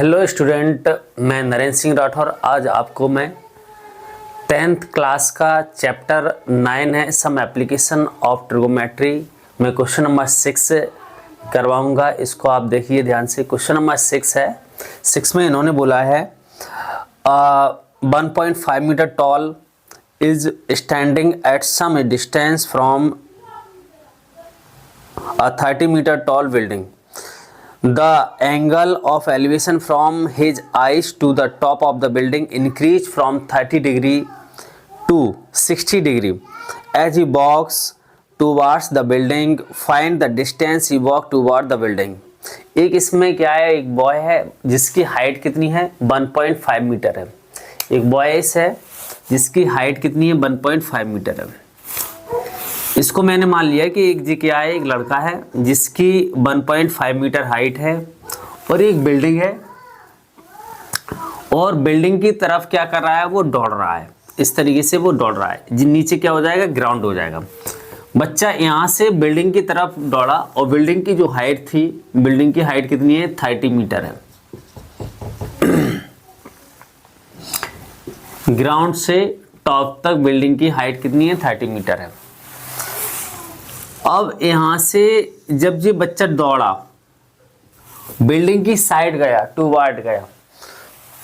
Hello student, मैं नरेंद्र सिंह राठौर। आज आपको मैं 10th क्लास का चैप्टर 9 है सम एप्लीकेशन ऑफ ट्रिगोमेट्री में क्वेश्चन नंबर 6 करवाऊंगा। इसको आप देखिए ध्यान से। क्वेश्चन नंबर 6 है। 6 में इन्होंने बोला है 1.5 metre tall is standing at some distance from a 30 meter tall building. The angle of elevation from his eyes to the top of the building increased from 30 degree to 60 degree. As he walks towards the building, find the distance he walked toward the building. एक इसमें क्या है, एक boy है जिसकी height कितनी है 1.5 metre है। एक बॉयस है जिसकी हाइट कितनी है 1.5 मीटर है। इसको मैंने मान लिया कि एक जी क्या है, एक लड़का है जिसकी 1.5 मीटर हाइट है और एक बिल्डिंग है और बिल्डिंग की तरफ क्या कर रहा है, वो दौड़ रहा है। इस तरीके से वो दौड़ रहा है। नीचे क्या हो जाएगा, ग्राउंड हो जाएगा। बच्चा यहाँ से बिल्डिंग की तरफ दौड़ा और बिल्डिंग की जो हाइट थी, बिल्डिंग की हाइट कितनी है 30 मीटर है। ग्राउंड से टॉप तक बिल्डिंग की हाइट कितनी है 30 मीटर है। अब यहां से जब ये बच्चा दौड़ा, बिल्डिंग की साइड गया, टूवर्ड गया,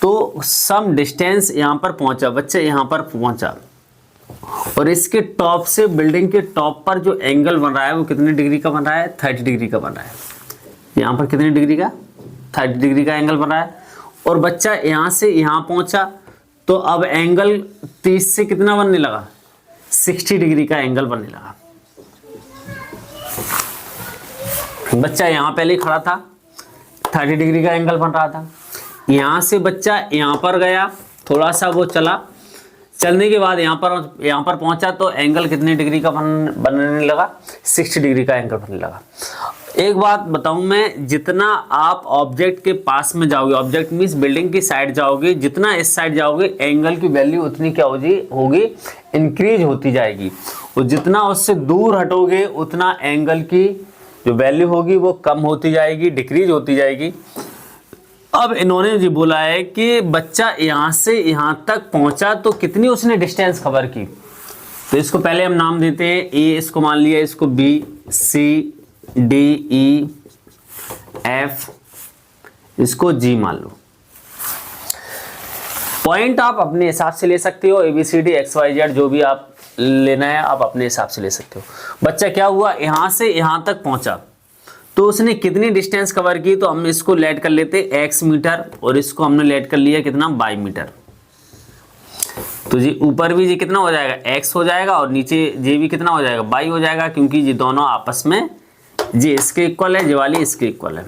तो सम डिस्टेंस यहां पर पहुंचा। बच्चा यहां पर पहुंचा और इसके टॉप से बिल्डिंग के टॉप पर जो एंगल बन रहा है वो कितने डिग्री का बन रहा है, 30 डिग्री का बन रहा है। यहां पर कितने डिग्री का, 30 डिग्री का एंगल बन रहा है। और बच्चा यहां से यहां पहुंचा तो अब एंगल 30 से कितना बनने लगा, 60 डिग्री का एंगल बनने लगा। बच्चा यहाँ पहले खड़ा था, 30 डिग्री का एंगल बन रहा था। यहाँ से बच्चा यहाँ पर गया, थोड़ा सा वो चला, चलने के बाद यहाँ पर पहुँचा तो एंगल कितने डिग्री का बनने लगा, 60 डिग्री का एंगल बनने लगा। एक बात बताऊँ मैं, जितना आप ऑब्जेक्ट के पास में जाओगे, ऑब्जेक्ट मीन्स बिल्डिंग की साइड जाओगे, जितना इस साइड जाओगे एंगल की वैल्यू उतनी क्या होगी, इंक्रीज होती जाएगी। और जितना उससे दूर हटोगे उतना एंगल की जो वैल्यू होगी वो कम होती जाएगी, डिक्रीज होती जाएगी। अब इन्होंने जी बोला है कि बच्चा यहाँ से यहाँ तक पहुँचा तो कितनी उसने डिस्टेंस कवर की। तो इसको पहले हम नाम देते हैं ए, इसको मान लिया, इसको बी, सी, डी, ई, एफ, इसको जी मान लो। पॉइंट आप अपने हिसाब से ले सकते हो, ABCD XYZ जो भी आप लेना है आप अपने हिसाब से ले सकते हो। बच्चा क्या हुआ, यहां से यहां तक पहुंचा तो उसने कितनी डिस्टेंस कवर की, तो हम इसको लेट कर लेते x मीटर और इसको हमने लेट कर लिया कितना y मीटर। तो जी ऊपर भी जी कितना हो जाएगा, x हो जाएगा और नीचे जी भी कितना हो जाएगा, y हो जाएगा, क्योंकि ये दोनों आपस में जी इसके इक्वल है, जी वाली इसके इक्वल है।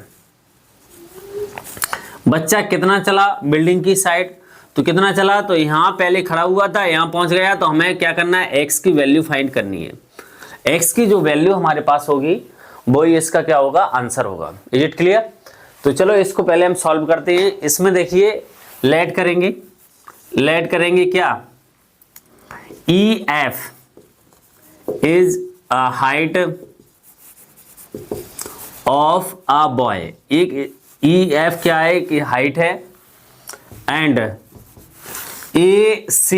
बच्चा कितना चला बिल्डिंग की साइड, तो कितना चला, तो यहाँ पहले खड़ा हुआ था, यहाँ पहुंच गया, तो हमें क्या करना है, x की वैल्यू फाइंड करनी है। x की जो वैल्यू हमारे पास होगी वो ही इसका क्या होगा, आंसर होगा। Is it clear? तो चलो इसको पहले हम सॉल्व करते हैं। इसमें देखिए लेट करेंगे क्या, EF is a height of a boy. एक EF क्या है कि हाइट है, and AC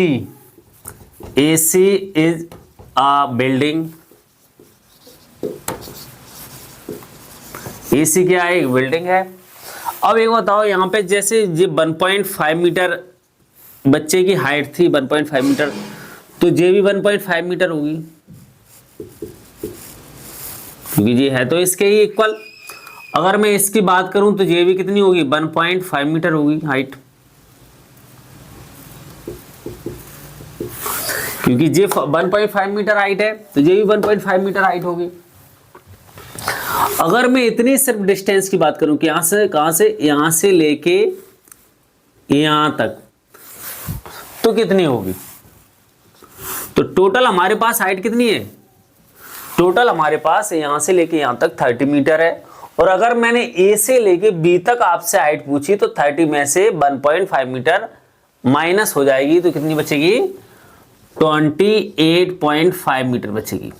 is a building। AC क्या है, एक बिल्डिंग है। अब एक बताओ, यहाँ पे जैसे ये 1.5 मीटर बच्चे की हाइट थी, 1.5 मीटर, तो ये भी 1.5 मीटर होगी, क्योंकि ये है तो इसके ही इक्वल। अगर मैं इसकी बात करूं तो ये भी कितनी होगी, 1.5 मीटर होगी हाइट, क्योंकि ये 1.5 मीटर हाइट है तो ये भी 1.5 मीटर हाइट होगी। अगर मैं इतनी सिर्फ डिस्टेंस की बात करूं कि कहां से यहां से लेके यहां तक, तो कितनी होगी, तो टोटल हमारे पास हाइट कितनी है, टोटल हमारे पास यहां से लेके यहां तक 30 मीटर है। और अगर मैंने A से लेके B तक आपसे हाइट पूछी तो 30 में से 1.5 मीटर माइनस हो जाएगी, तो कितनी बचेगी, 28.5 मीटर बचेगी।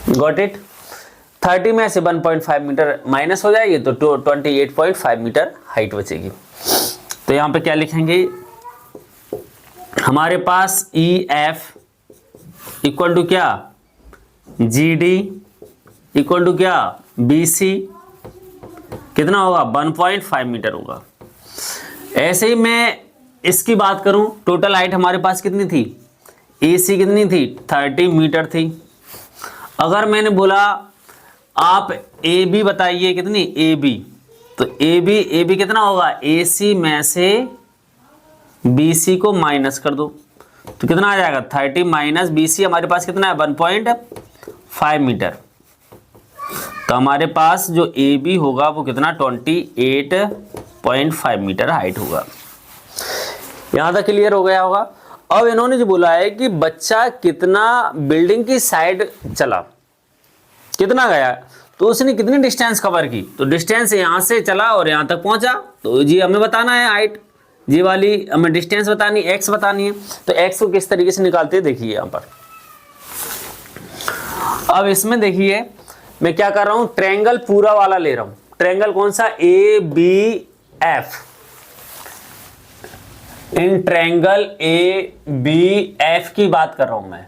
Got it? 30 में से 1.5 मीटर माइनस हो जाएगी तो 28.5 मीटर हाइट बचेगी। तो यहाँ पे क्या लिखेंगे, हमारे पास EF इक्वल टू क्या, GD इक्वल टू क्या, BC कितना होगा, 1.5 मीटर होगा। ऐसे ही मैं इसकी बात करूं, टोटल हाइट हमारे पास कितनी थी, AC कितनी थी, 30 मीटर थी। अगर मैंने बोला आप AB बताइए कितनी, AB, तो AB कितना होगा, AC में से BC को माइनस कर दो तो कितना आ जाएगा, 30 माइनस BC हमारे पास कितना है, 1.5 मीटर। तो हमारे पास जो AB होगा वो कितना, 28.5 मीटर हाइट होगा। यहां तक क्लियर हो गया होगा। अब इन्होंने जो बोला है कि बच्चा कितना बिल्डिंग की साइड चला, कितना गया, तो उसने कितनी डिस्टेंस कवर की, तो डिस्टेंस यहां से चला और यहां तक पहुंचा, तो जी हमें बताना है हाइट, जी वाली हमें डिस्टेंस बतानी, x बतानी है। तो x को किस तरीके से निकालते हैं देखिए यहां पर। अब इसमें देखिए मैं क्या कर रहा हूं, ट्रायंगल पूरा वाला ले रहा हूं। ट्रायंगल कौन सा, ABF। इन ट्रायंगल ABF की बात कर रहा हूं मैं।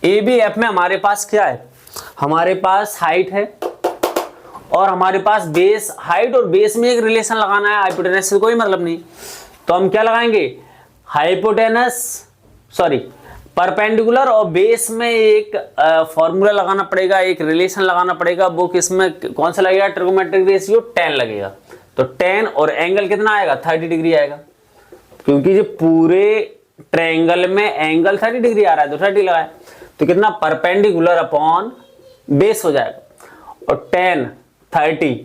ABF में हमारे पास क्या है, हमारे पास हाइट है और हमारे पास बेस, हाइट और बेस में एक रिलेशन लगाना है, हाइपोटेनस से कोई मतलब नहीं। तो हम क्या लगाएंगे, हाइपोटेनस सॉरी परपेंडिकुलर और बेस में एक फॉर्मूला लगाना पड़ेगा, एक रिलेशन लगाना पड़ेगा। वो किसमें कौन सा लगेगा, ट्रिगोनोमेट्रिक रेशियो 10 लगेगा। तो 10 और एंगल कितना आएगा, 30 डिग्री आएगा, क्योंकि जो पूरे ट्रायंगल में एंगल 30 डिग्री आ रहा है तो 30 लगाए, तो कितना परपेंडिकुलर अपॉन बेस हो जाएगा। और 10 30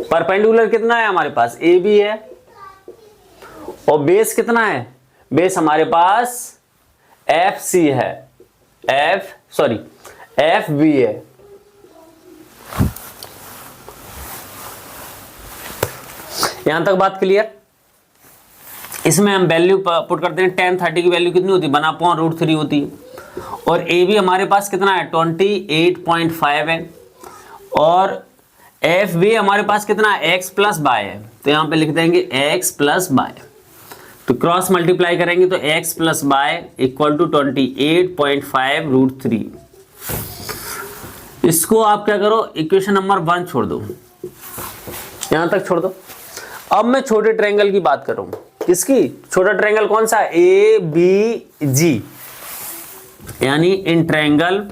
परपेंडिकुलर कितना है हमारे पास, AB है, और बेस कितना है, बेस हमारे पास FC है, FB है। यहां तक बात क्लियर। इसमें हम वैल्यू पुट करते हैं, 10 30 की वैल्यू कितनी होती है, 1/√3 होती है। और AB हमारे पास कितना है, 28.5 है। और FB हमारे पास कितना है, x प्लस बाय है, तो यहां पे लिख देंगे x प्लस बाय। तो क्रॉस मल्टीप्लाई करेंगे तो x plus y equal to 28.5√3। इसको आप क्या करो, इक्वेशन नंबर 1 छोड़ दो, यहां तक छोड़ दो। अब मैं छोटे ट्रायंगल की बात कर रहा हूं, किसकी, छोटा ट्रायंगल कौन सा, ABG, यानी इन ट्रायंगल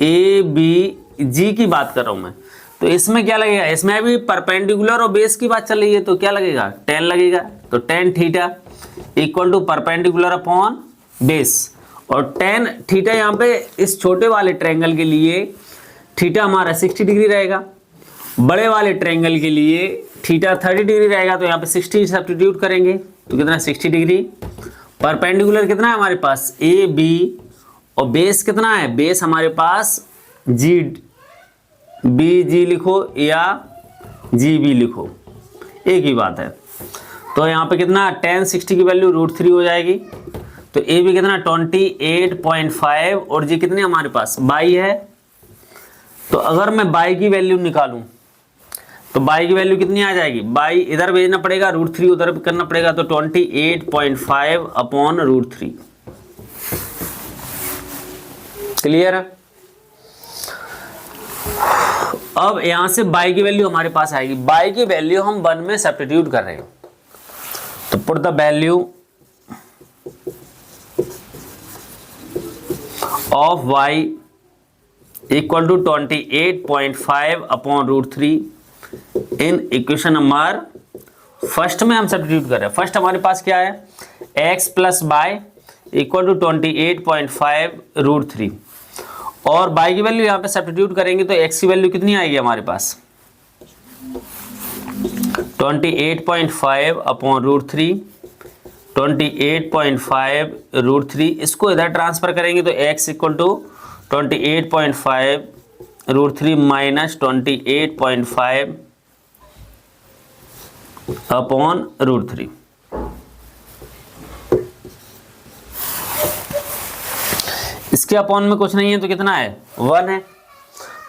ABG की बात कर रहा हूं मैं। तो इसमें क्या लगेगा, इसमें भी परपेंडिकुलर और बेस की बात चल रही है, तो क्या लगेगा, 10 लगेगा। तो tan theta equal to perpendicular upon base, और tan थीटा यहाँ पे इस छोटे वाले ट्रायंगल के लिए थीटा हमारा 60 डिग्री रहेगा, बड़े वाले ट्रायंगल के लिए थीटा 30 डिग्री रहेगा। तो यहाँ पे 60 सब्स्टिट्यूट करेंगे तो कितना, 60 डिग्री। परपेंडिकुलर कितना है हमारे पास, AB, और बेस कितना है, बेस हमारे पास BG लिखो या GB लिखो, एक ही बात है। तो यहाँ पे कितना, tan 60 की वैल्यू √3 हो जाएगी। तो AB कितना, 28.5, और जी कितनी हमारे पास, 22 है। तो अगर मैं 22 की वैल्यू निकालूं तो 22 की वैल्यू कितनी आ जाएगी, 22 इधर भेजना पड़ेगा, √3 उधर करना पड़ेगा, तो 28.5/√3। क्लियर है। अब यहां से 22 की वैल्यू हमारे पास आएगी, 22 की वैल्यू हम 1 में सब्स्टिट्यूट कर रहे हैं। तो put the value of y equal to 28.5/√3 in equation number first में हम सब्स्टिट्यूट कर रहे हैं। फर्स्ट हमारे पास क्या है, x plus y equal to 28.5√3, और y की वैल्यू यहाँ पे सब्स्टिट्यूट करेंगे तो x की वैल्यू कितनी आएगी हमारे पास, 28.5/√3, 28.5√3। इसको इधर ट्रांसफर करेंगे तो x इक्वल टू 28.5√3 माइनस 28.5/√3। इसके अपॉन में कुछ नहीं है तो कितना है, 1 है।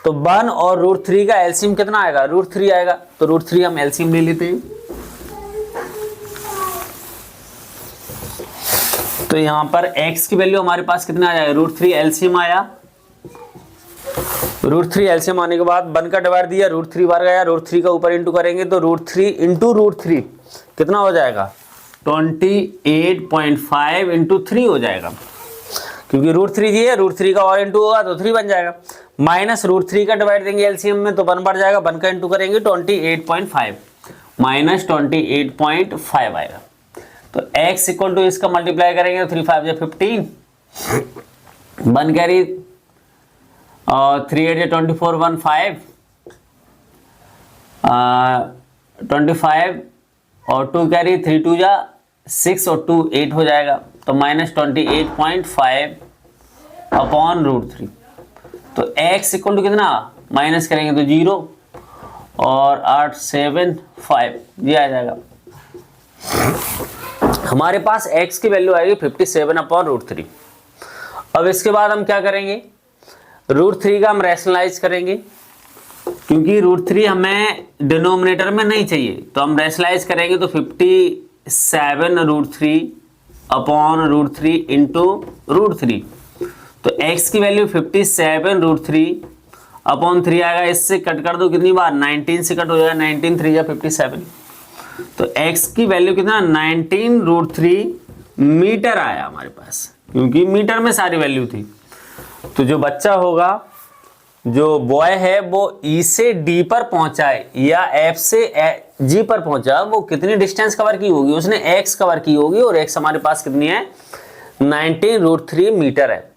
तो तो 1 और √3 का एलसीएम कितना आएगा, √3 आएगा। तो √3 हम एलसीएम ले लेते हैं। तो यहां पर x की वैल्यू हमारे पास कितना आया, √3 एलसीएम आया। √3 एलसीएम आने के बाद 1 का डिवाइड दिया, √3 बार गया, √3 का ऊपर इंटू करेंगे तो √3 इंटू √3 कितना हो जाएगा, 28.5 इंटू 3 हो जाएगा, क्योंकि √3 जी है, √3 का और इंटू होगा तो 3 बन जाएगा। माइनस √3 का डिवाइड देंगे एलसीएम में तो 1 बढ़ जाएगा, 1 का इंटू करेंगे 28.5 माइनस 28.5 आएगा। तो x इक्वल टू इसका मल्टीप्लाई करेंगे तो 3 5 या 15, 1 कैरी 3 8 या 24 1 5 25 और 2 कैरी 3 2 या 6 और 2 8 हो जाएगा। तो माइनस 28.5 अपॉन √3। तो x इक्वल टू कितना, माइनस करेंगे तो 0 और 8 7 5 ये आ जाएगा। हमारे पास x की वैल्यू आएगी 57 अपॉन √3। अब इसके बाद हम क्या करेंगे, √3 का हम रैशनलाइज करेंगे, क्योंकि √3 हमें डिनोमिनेटर में नहीं चाहिए, तो हम रैशनलाइज करेंगे तो 57 √3 अपॉन √3 इंटू √3। तो x की वैल्यू 57 √3 अपॉन 3 आएगा, इससे कट कर दो कितनी बार, 19 से कट हो जाएगा, 19 3 या 57। तो x की वैल्यू कितना, 19 √3 मीटर आया हमारे पास, क्योंकि मीटर में सारी वैल्यू थी। तो जो बच्चा होगा, जो बॉय है, वो E से D पर पहुंचा है या F से G पर पहुंचा, वो कितनी डिस्टेंस कवर की होगी, उसने x कवर की होगी, और x हमारे पास कितनी है, 19 √3 मीटर है।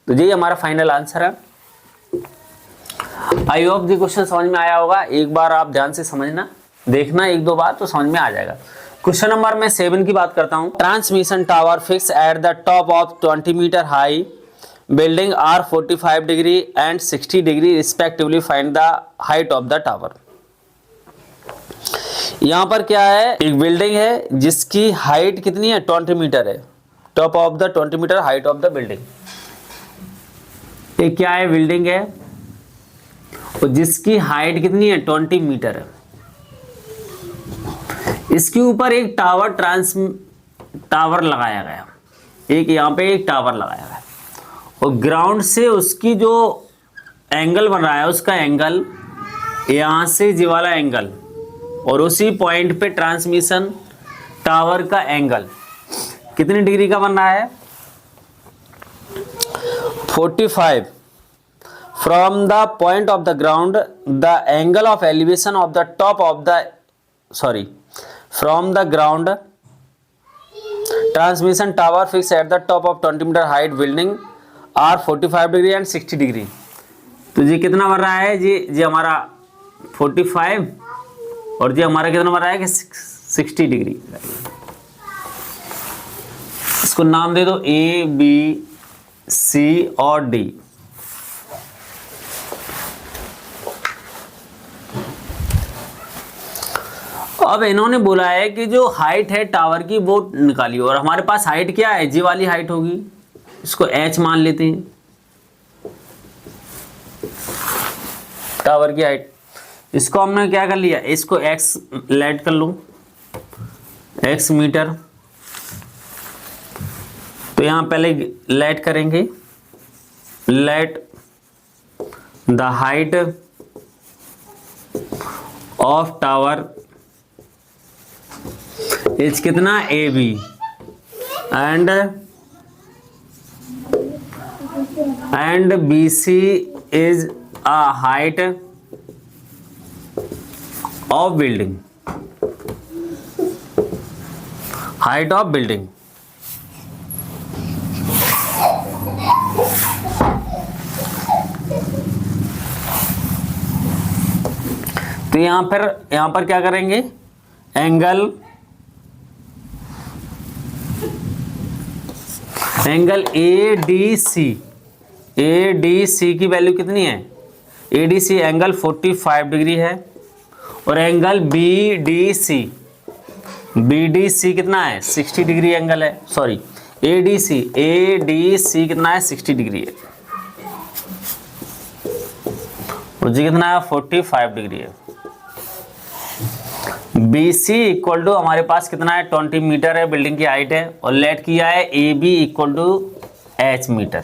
तो ये हमारा फाइनल आंसर है। आई होप ये क्वेश्चन समझ में आया होगा। एक बार आप ध्यान से समझना, देखना एक दो बार तो समझ में आ जाएगा। क्वेश्चन नंबर मैं 7 की बात करता हूं। Transmission tower fix at the top of 20 metre high building are 45 degree and 60 degree respectively, find the height of the tower. यहां पर क्या है, एक बिल्डिंग है जिसकी हाइट कितनी है, 20 मीटर है। Top of the 20 metre height of the building. ये क्या है, बिल्डिंग है और जिसकी हाइट कितनी है, 20 मीटर है। इसके ऊपर एक टावर लगाया गया, एक यहाँ पे एक टावर लगाया गया, और ग्राउंड से उसकी जो एंगल बन रहा है, उसका एंगल यहाँ से ये वाला एंगल, और उसी पॉइंट पे ट्रांसमिशन टावर का एंगल कितनी डिग्री का बन रहा है, 45। From the point of the ground the angle of elevation of the top of the from the ground transmission tower fix at the top of 20 metre height building are 45 degree and 60 degree. तो ये कितना बन रहा है, ये हमारा 45 और ये हमारा कितना बन रहा है कि 60 डिग्री। इसको नाम दे दो A B C और D। अब इन्होंने बोला है कि जो हाइट है टावर की वो निकालिए, और हमारे पास हाइट क्या है, जी वाली हाइट होगी, इसको h मान लेते हैं टावर की हाइट। इसको हमने क्या कर लिया, इसको x लेट कर लूं, x मीटर। तो यहां पहले लेट करेंगे, let the height of tower is कितना, AB and BC is a height of building, height of building. तो यहां पर क्या करेंगे, एंगल ADC की वैल्यू कितनी है, ADC एंगल 45 डिग्री है, और एंगल BDC कितना है, 60 डिग्री एंगल है, सॉरी ADC कितना है, 60 डिग्री है। और जी कितना है 45 डिग्री है। बी सी इक्वल टू हमारे पास कितना है 20 मीटर है, बिल्डिंग की हाइट है, और लेट किया है A B equal to H metre.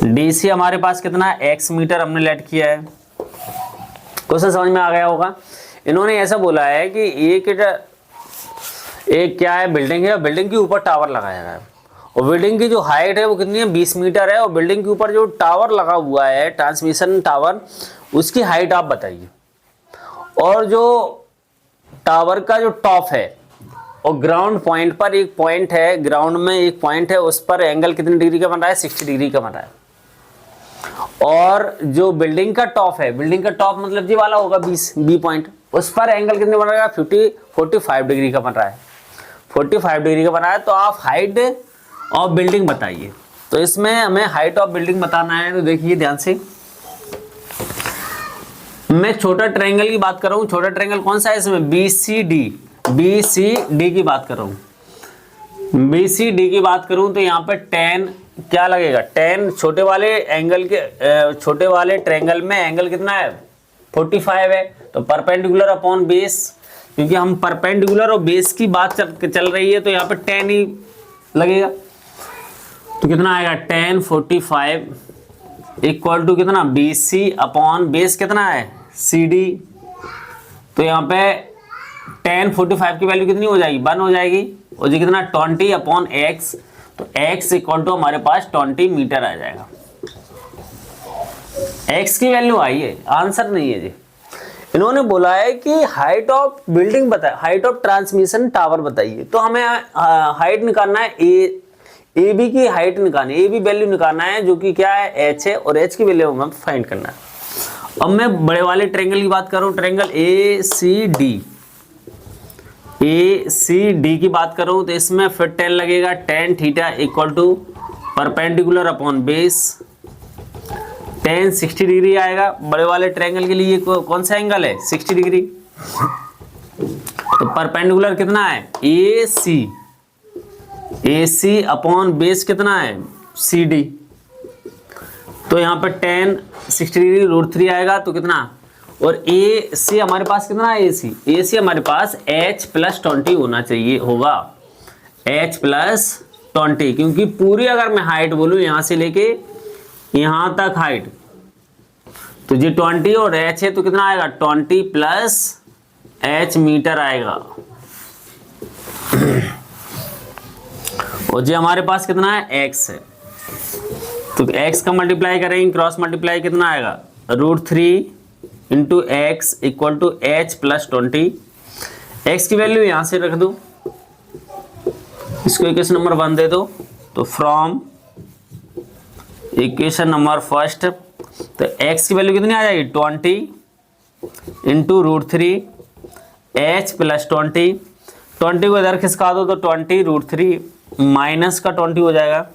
D C हमारे पास कितना है एक्स मीटर हमने लेट किया है। क्वेश्चन समझ में आ गया होगा। इन्होंने ऐसा बोला है कि एक क्या है बिल्डिंग है, बिल्डिंग के ऊपर टावर लगाया गया है, और बिल्डिंग की जो हाइट है वो कितनी है 20 मीटर है, और बिल्डिंग के ऊपर जो टावर लगा हुआ है ट्रांसमिशन टावर, उसकी हाइट आप बताइए। और जो टावर का जो टॉप है और ग्राउंड पॉइंट पर एक पॉइंट है, ग्राउंड में एक पॉइंट है, उस पर एंगल कितने डिग्री का बन रहा है 60 डिग्री का बन रहा है। और जो बिल्डिंग का टॉप है, बिल्डिंग का टॉप मतलब जी वाला होगा 20 बी पॉइंट, उस पर एंगल कितने बन रहा है 45 डिग्री का बन रहा है। 45 डिग्री का बना है। तो आप हाइट ऑफ बिल्डिंग बताइए। तो इसमें हमें हाइट ऑफ बिल्डिंग बताना है। तो देखिए ध्यान से, मैं छोटा ट्रायंगल की बात कर रहा हूँ। छोटा ट्रायंगल कौन सा है इसमें बी सी डी की बात कर रहा हूँ। बी सी डी की बात करूँ तो यहाँ पे टेन क्या लगेगा, टेन छोटे वाले एंगल के छोटे वाले ट्रायंगल में एंगल कितना है 45 है। तो परपेंडिकुलर अपॉन बेस, क्योंकि हम परपेंडिकुलर और बेस की बात चल रही है, तो यहाँ पे 10 ही लगेगा। तो कितना आएगा 10 45 इक्वल टू कितना बी सी अपॉन बेस कितना है सी डी। तो यहाँ पे 10 45 की वैल्यू कितनी हो जाएगी 1 हो जाएगी, और जी कितना 20 अपॉन एक्स। तो x इक्वल टू हमारे पास 20 मीटर आ जाएगा। x की वैल्यू आई है, आंसर नहीं है जी। इन्होंने बोला है कि हाइट ऑफ बिल्डिंग बताए, हाइट ऑफ ट्रांसमिशन टावर बताइए। तो हमें हाइट निकालना है, ए बी की हाइट निकालनी है, ए बी वैल्यू निकालना है जो कि क्या है h है, और h की वैल्यू हमें फाइंड करना है। अब मैं बड़े वाले ट्रायंगल की बात कर रहा हूँ, ट्रायंगल ए सी डी की बात कर रहा हूँ। तो इसमें फिर 10 लगेगा, tan theta equal to perpendicular upon base, tan 60 degree आएगा। बड़े वाले ट्रायंगल के लिए कौन सा एंगल है 60 डिग्री। तो परपेंडिकुलर कितना है ए सी अपॉन बेस कितना है सी डी। तो यहाँ पे tan 60 डिग्री √3 आएगा। तो कितना, और ए सी हमारे पास कितना है ए सी हमारे पास h + 20 होना चाहिए, होगा h + 20, क्योंकि पूरी अगर मैं हाइट बोलूँ यहाँ से लेके यहाँ तक हाइट, तो जी 20 और h है, तो कितना आएगा 20 + h मीटर आएगा। और जी हमारे पास कितना है x है, तो x का मल्टीप्लाई करेंगे, क्रॉस मल्टीप्लाई कितना आएगा √3 into x equal to h + 20। x की वैल्यू यहां से रख दो, इसको इक्वेशन नंबर 1 दे दो। तो फ्रॉम इक्वेशन नंबर फर्स्ट, तो x की वैल्यू कितनी आ जाएगी 20 इंटू √3 h + 20। 20 को इधर खिसका दो तो 20 √3 माइनस का 20 हो जाएगा।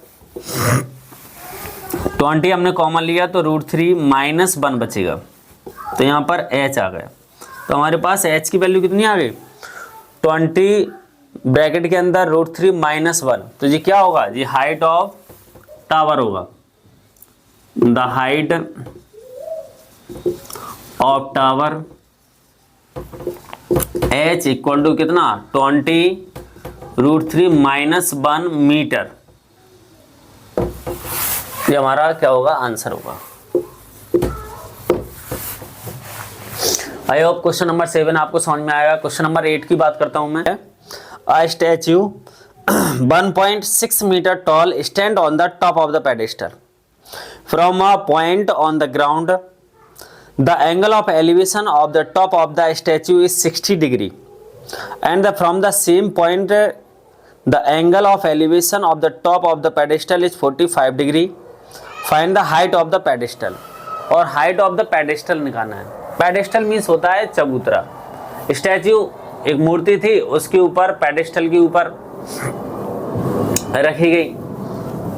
20 हमने कॉमन लिया तो √3 - 1 बचेगा, तो यहाँ पर h आ गया। तो हमारे पास h की वैल्यू कितनी आ गई 20 ब्रैकेट के अंदर √3 - 1। तो ये क्या होगा, ये हाइट ऑफ टावर होगा। The height of tower h equal to कितना 20 √3 - 1 मीटर। ये हमारा क्या होगा आंसर होगा। आई होप क्वेश्चन नंबर 7 आपको समझ में आएगा। क्वेश्चन नंबर 8 की बात करता हूं मैं। A statue 1.6 metre tall stand on the top of the pedestal from a point on the ground. The angle of elevation of the top of the statue is 60 degree and from the same point the angle of elevation of the top of the pedestal is 45 degree. Find the height of the pedestal. और height of the pedestal निकालना है। Pedestal means होता है चबूतरा। Statue एक मूर्ति थी, उसके ऊपर पेडेस्टल के ऊपर रखी गई,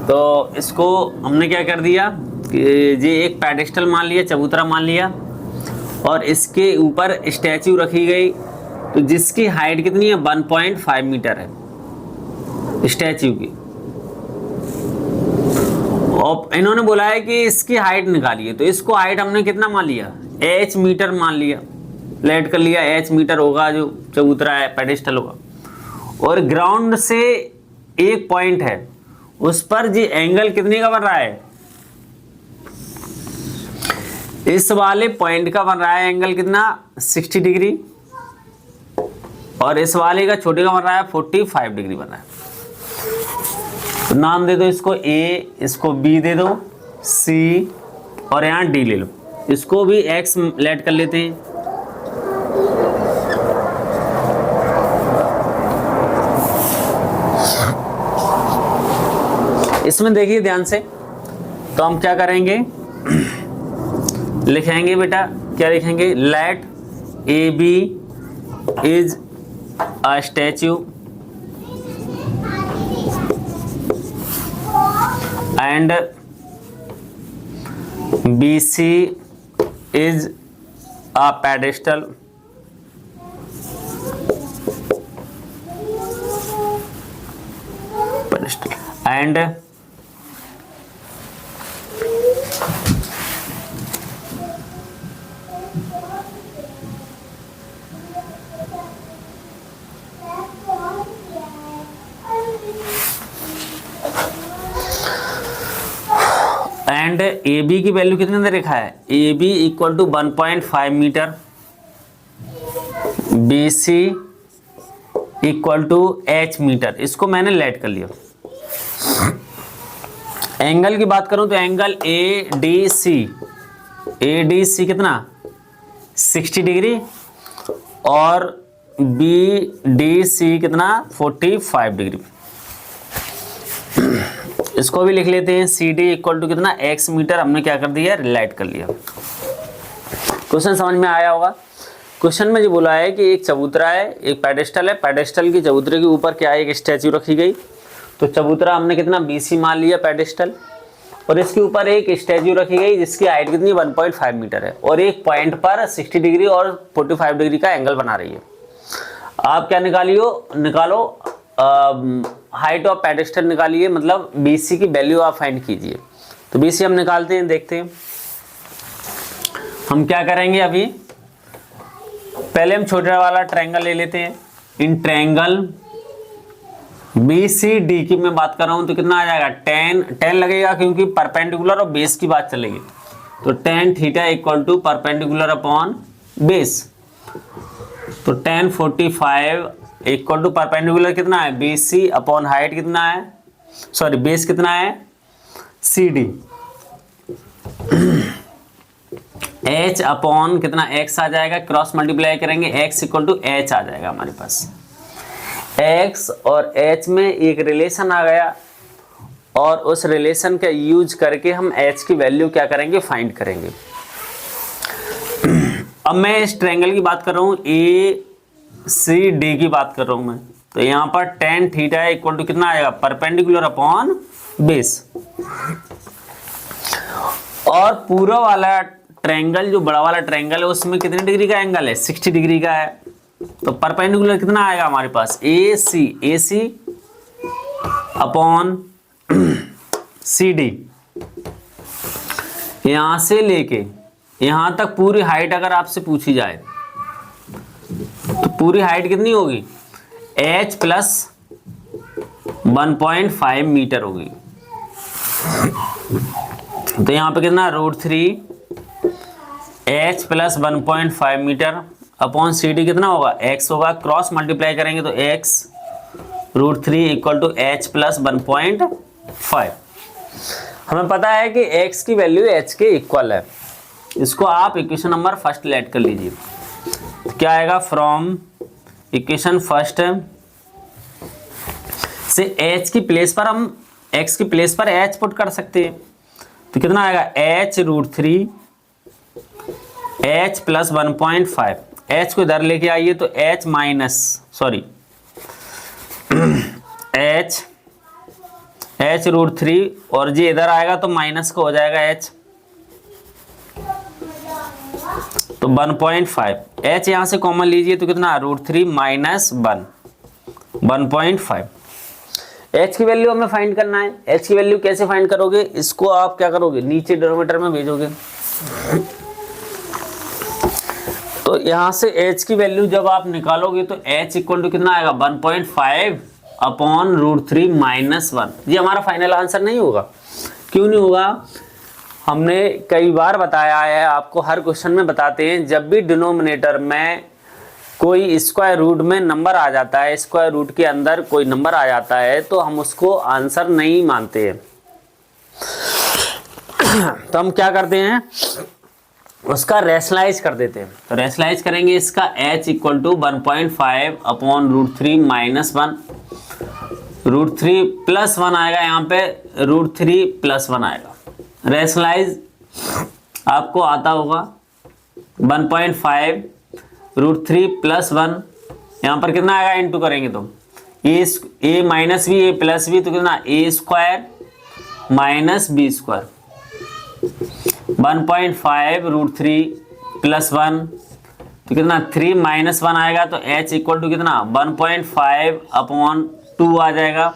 तो इसको हमने क्या कर दिया कि ये एक पेडेस्टल मान लिया, चबूतरा मान लिया, और इसके ऊपर स्टैच्यू रखी गई, तो जिसकी हाइट कितनी है 1.5 मीटर है स्टैच्यू की। और इन्होंने बोला है कि इसकी हाइट निकालिए, तो इसको हाइट हमने कितना मान लिया, h मीटर मान लिया, लेट कर लिया, h मीटर होगा जो चबूतरा है, पेडिस्टल होगा। और ग्राउंड से एक पॉइंट है, उस पर जी एंगल कितने का बन रहा है, इस वाले पॉइंट का बन रहा है एंगल कितना, 60 डिग्री, और इस वाले का छोटे का बन रहा है 45 डिग्री बन रहा है। तो नाम दे दो इसको A, इसको B दे दो, C और यहाँ D ले लो, इसको भी X लेट कर लेते हैं। इसमें देखिए ध्यान से, तो हम क्या करेंगे, लिखेंगे बेटा, क्या लिखेंगे, let AB is a statue and BC is a pedestal and and A B की वैल्यू कितने दे रखा है, A B equal to 1.5 metre, B C equal to H metre, इसको मैंने लेट कर लिया। एंगल की बात करूं तो एंगल ए डी सी कितना 60 डिग्री और बी डी सी कितना 45 डिग्री। इसको भी लिख लेते हैं, सी डी इक्वल टू कितना x मीटर, हमने क्या कर दिया, रिलेट कर लिया। क्वेश्चन समझ में आया होगा। क्वेश्चन में जो बोला है कि एक चबूतरा है, एक पेडेस्टल है, पेडेस्टल की चबूतरे के ऊपर क्या है, एक स्टैच्यू रखी गई। तो चबूतरा हमने कितना BC मान लिया पेडेस्टल, और इसके ऊपर एक स्टैच्यू रखी गई जिसकी हाइट कितनी 1.5 मीटर है, और एक पॉइंट पर 60 डिग्री और 45 डिग्री का एंगल बना रही है। आप क्या निकालो हाइट ऑफ पेडेस्टल निकालिए, मतलब BC की वैल्यू आप फाइंड कीजिए। तो BC हम निकालते हैं, देखते हैं हम क्या करेंगे। अभी पहले हम छोटा वाला ट्रायंगल ले लेते हैं। इन ट्रायंगल BCD की मैं बात कर रहा हूं तो कितना आ जाएगा, 10 लगेगा क्योंकि परपेंडिकुलर और बेस की बात चलेगी। तो tan theta equal to perpendicular upon base, तो tan 45 इक्वल टू परपेंडिकुलर कितना है BC अपॉन हाइट कितना है, सॉरी बेस कितना है CD, H अपॉन कितना X आ जाएगा, क्रॉस मल्टीप्लाई करेंगे X इक्वल टू H आ जाएगा हमारे पास। X और H में एक रिलेशन आ गया, और उस रिलेशन का यूज करके हम H की वैल्यू क्या करेंगे, फाइंड करेंगे। अब मैं इस ट्रायंगल की बात कर रहा हूँ, ACD की बात कर रहा हूँ मैं। तो यहाँ पर tan थीटा इक्वल टू कितना आएगा, परपेंडिकुलर अपॉन बेस। और पूरा वाला ट्रायंगल, जो बड़ा वाला ट्रायंगल है, उसमें कितने डिग्री का एंगल है, 60 डिग्री का है। तो परपेंडिकुलर कितना आएगा हमारे पास, AC अपॉन CD। यहां से लेके यहां तक पूरी हाइट अगर आपसे पूछी जाए तो पूरी हाइट कितनी होगी, H प्लस 1.5 मीटर होगी। तो यहाँ पे कितना √3 H plus 1.5 metre upon CD कितना होगा, X होगा। क्रॉस मल्टीप्लाई करेंगे तो X √3 equal to H plus 1.5। हमें पता है कि X की वैल्यू H के इक्वल है। इसको आप इक्वेशन नंबर फर्स्ट लेट कर लीजिए। क्या आएगा, फ्रॉम इक्वेशन फर्स्ट से H की प्लेस पर हम X की प्लेस पर H पुट कर सकते हैं। तो कितना आएगा, H √3 H प्लस 1.5। H को इधर लेके आइए तो H माइनस H √3, और जी इधर आएगा तो माइनस का हो जाएगा H, तो 1.5। H यहां से कॉमन लीजिए तो कितना √3 माइनस 1.5। एच की वैल्यू हमें फाइंड करना है। एच की वैल्यू कैसे फाइंड करोगे, इसको आप क्या करोगे, नीचे डिनोमिनेटर में भेजोगे। तो यहां से एच की वैल्यू जब आप निकालोगे तो एच इक्वल टू कितना आएगा, 1.5 अपॉन √3 -1। ये हमारा फाइनल आंसर नहीं होगा। क्यों नहीं होगा, हमने कई बार बताया है आपको, हर क्वेश्चन में बताते हैं, जब भी डिनोमिनेटर में कोई स्क्वायर रूट में नंबर आ जाता है, स्क्वायर रूट के अंदर कोई नंबर आ जाता है, तो हम उसको आंसर नहीं मानते हैं। तो हम क्या करते हैं, उसका रेशनलाइज कर देते हैं। तो रेशनलाइज करेंगे इसका, h इक्वल टू 1.5 अपॉन √3 -1, √3 + 1 आएगा, यहाँ पे √3 + 1 आएगा। रेशनलाइज आपको आता होगा, 1.5 √3 + 1, यहाँ पर कितना आएगा, इंटू करेंगे तो a minus b, a plus b, तो कितना a² - b², 1.5 √3 + 1, तो कितना 3 - 1 आएगा, तो h इक्वल टू कितना 1.5 अपॉन 2 आ जाएगा,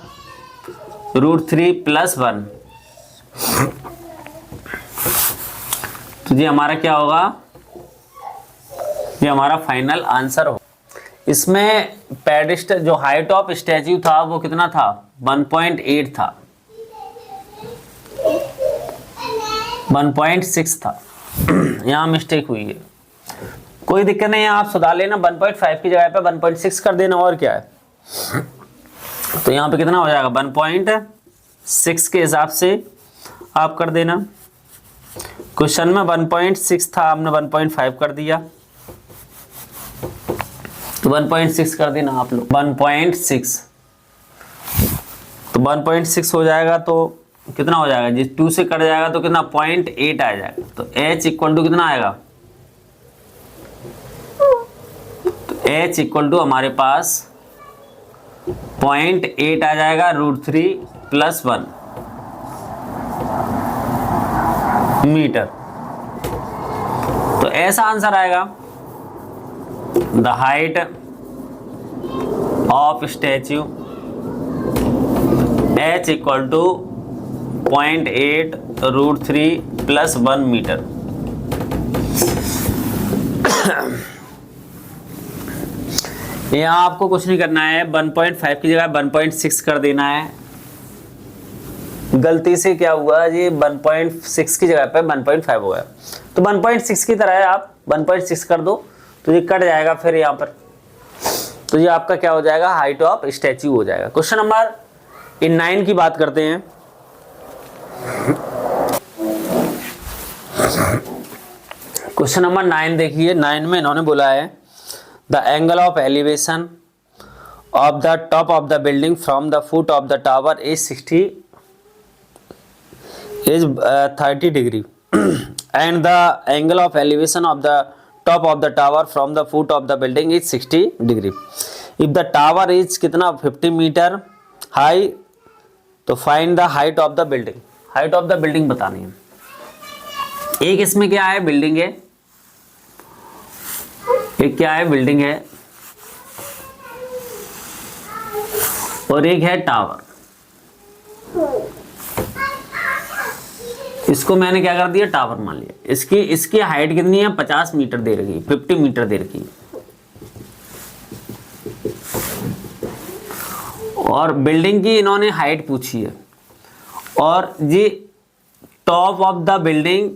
√3 + 1। तो ये हमारा क्या होगा, ये हमारा फाइनल आंसर हो। इसमें पेडिस्टल जो हाइट ऑफ स्टैच्यू था वो कितना था, 1.8 था, 1.6 था। यहाँ मिस्टेक हुई है, कोई दिक्कत नहीं है, आप सुधार लेना, 1.5 की जगह पे 1.6 कर देना, और क्या है। तो यहाँ पे कितना हो जाएगा, 1.6 के हिसाब से आप कर देना। क्वेश्चन में 1.6 था, आपने 1.5 कर दिया, तो 1.6 कर देना आप लोग, 1.6। तो 1.6 हो जाएगा, तो कितना हो जाएगा, जिस 2 से कट जाएगा तो कितना 0.8 आ जाएगा। तो h इक्वल टू कितना आएगा, तो h इक्वल टू हमारे पास 0.8 आ जाएगा, √3 + 1 मीटर। तो ऐसा आंसर आएगा, the height of statue h equal to 0.8 √3 + 1 metre. यहाँ आपको कुछ नहीं करना है, 1.5 की जगह 1.6 कर देना है। गलती से क्या हुआ, ये 1.6 की जगह पे 1.5 हो गया, तो 1.6 की तरह है, आप 1.6 कर दो, तो ये कट जाएगा फिर यहाँ पर, तो ये आपका क्या हो जाएगा, हाइट ऑफ स्टैच्यू हो जाएगा। क्वेश्चन नंबर 9 की बात करते हैं। क्वेश्चन नंबर 9 देखिए, 9 में इन्होंने बोला है, the angle of elevation of the top of the building from the foot of the tower is 30 degree and the angle of elevation of the top of the tower from the foot of the building is 60 degree. If the tower is कितना 50 metre high, तो find the height of the building. Height of the building बतानी है। एक इसमें क्या है, building है, एक क्या है, बिल्डिंग है, और एक है टावर। इसको मैंने क्या कर दिया, टावर मान लिया। इसकी हाइट कितनी है, 50 मीटर दे रखी, 50 मीटर दे रखी, और बिल्डिंग की इन्होंने हाइट पूछी है, और ये top of the building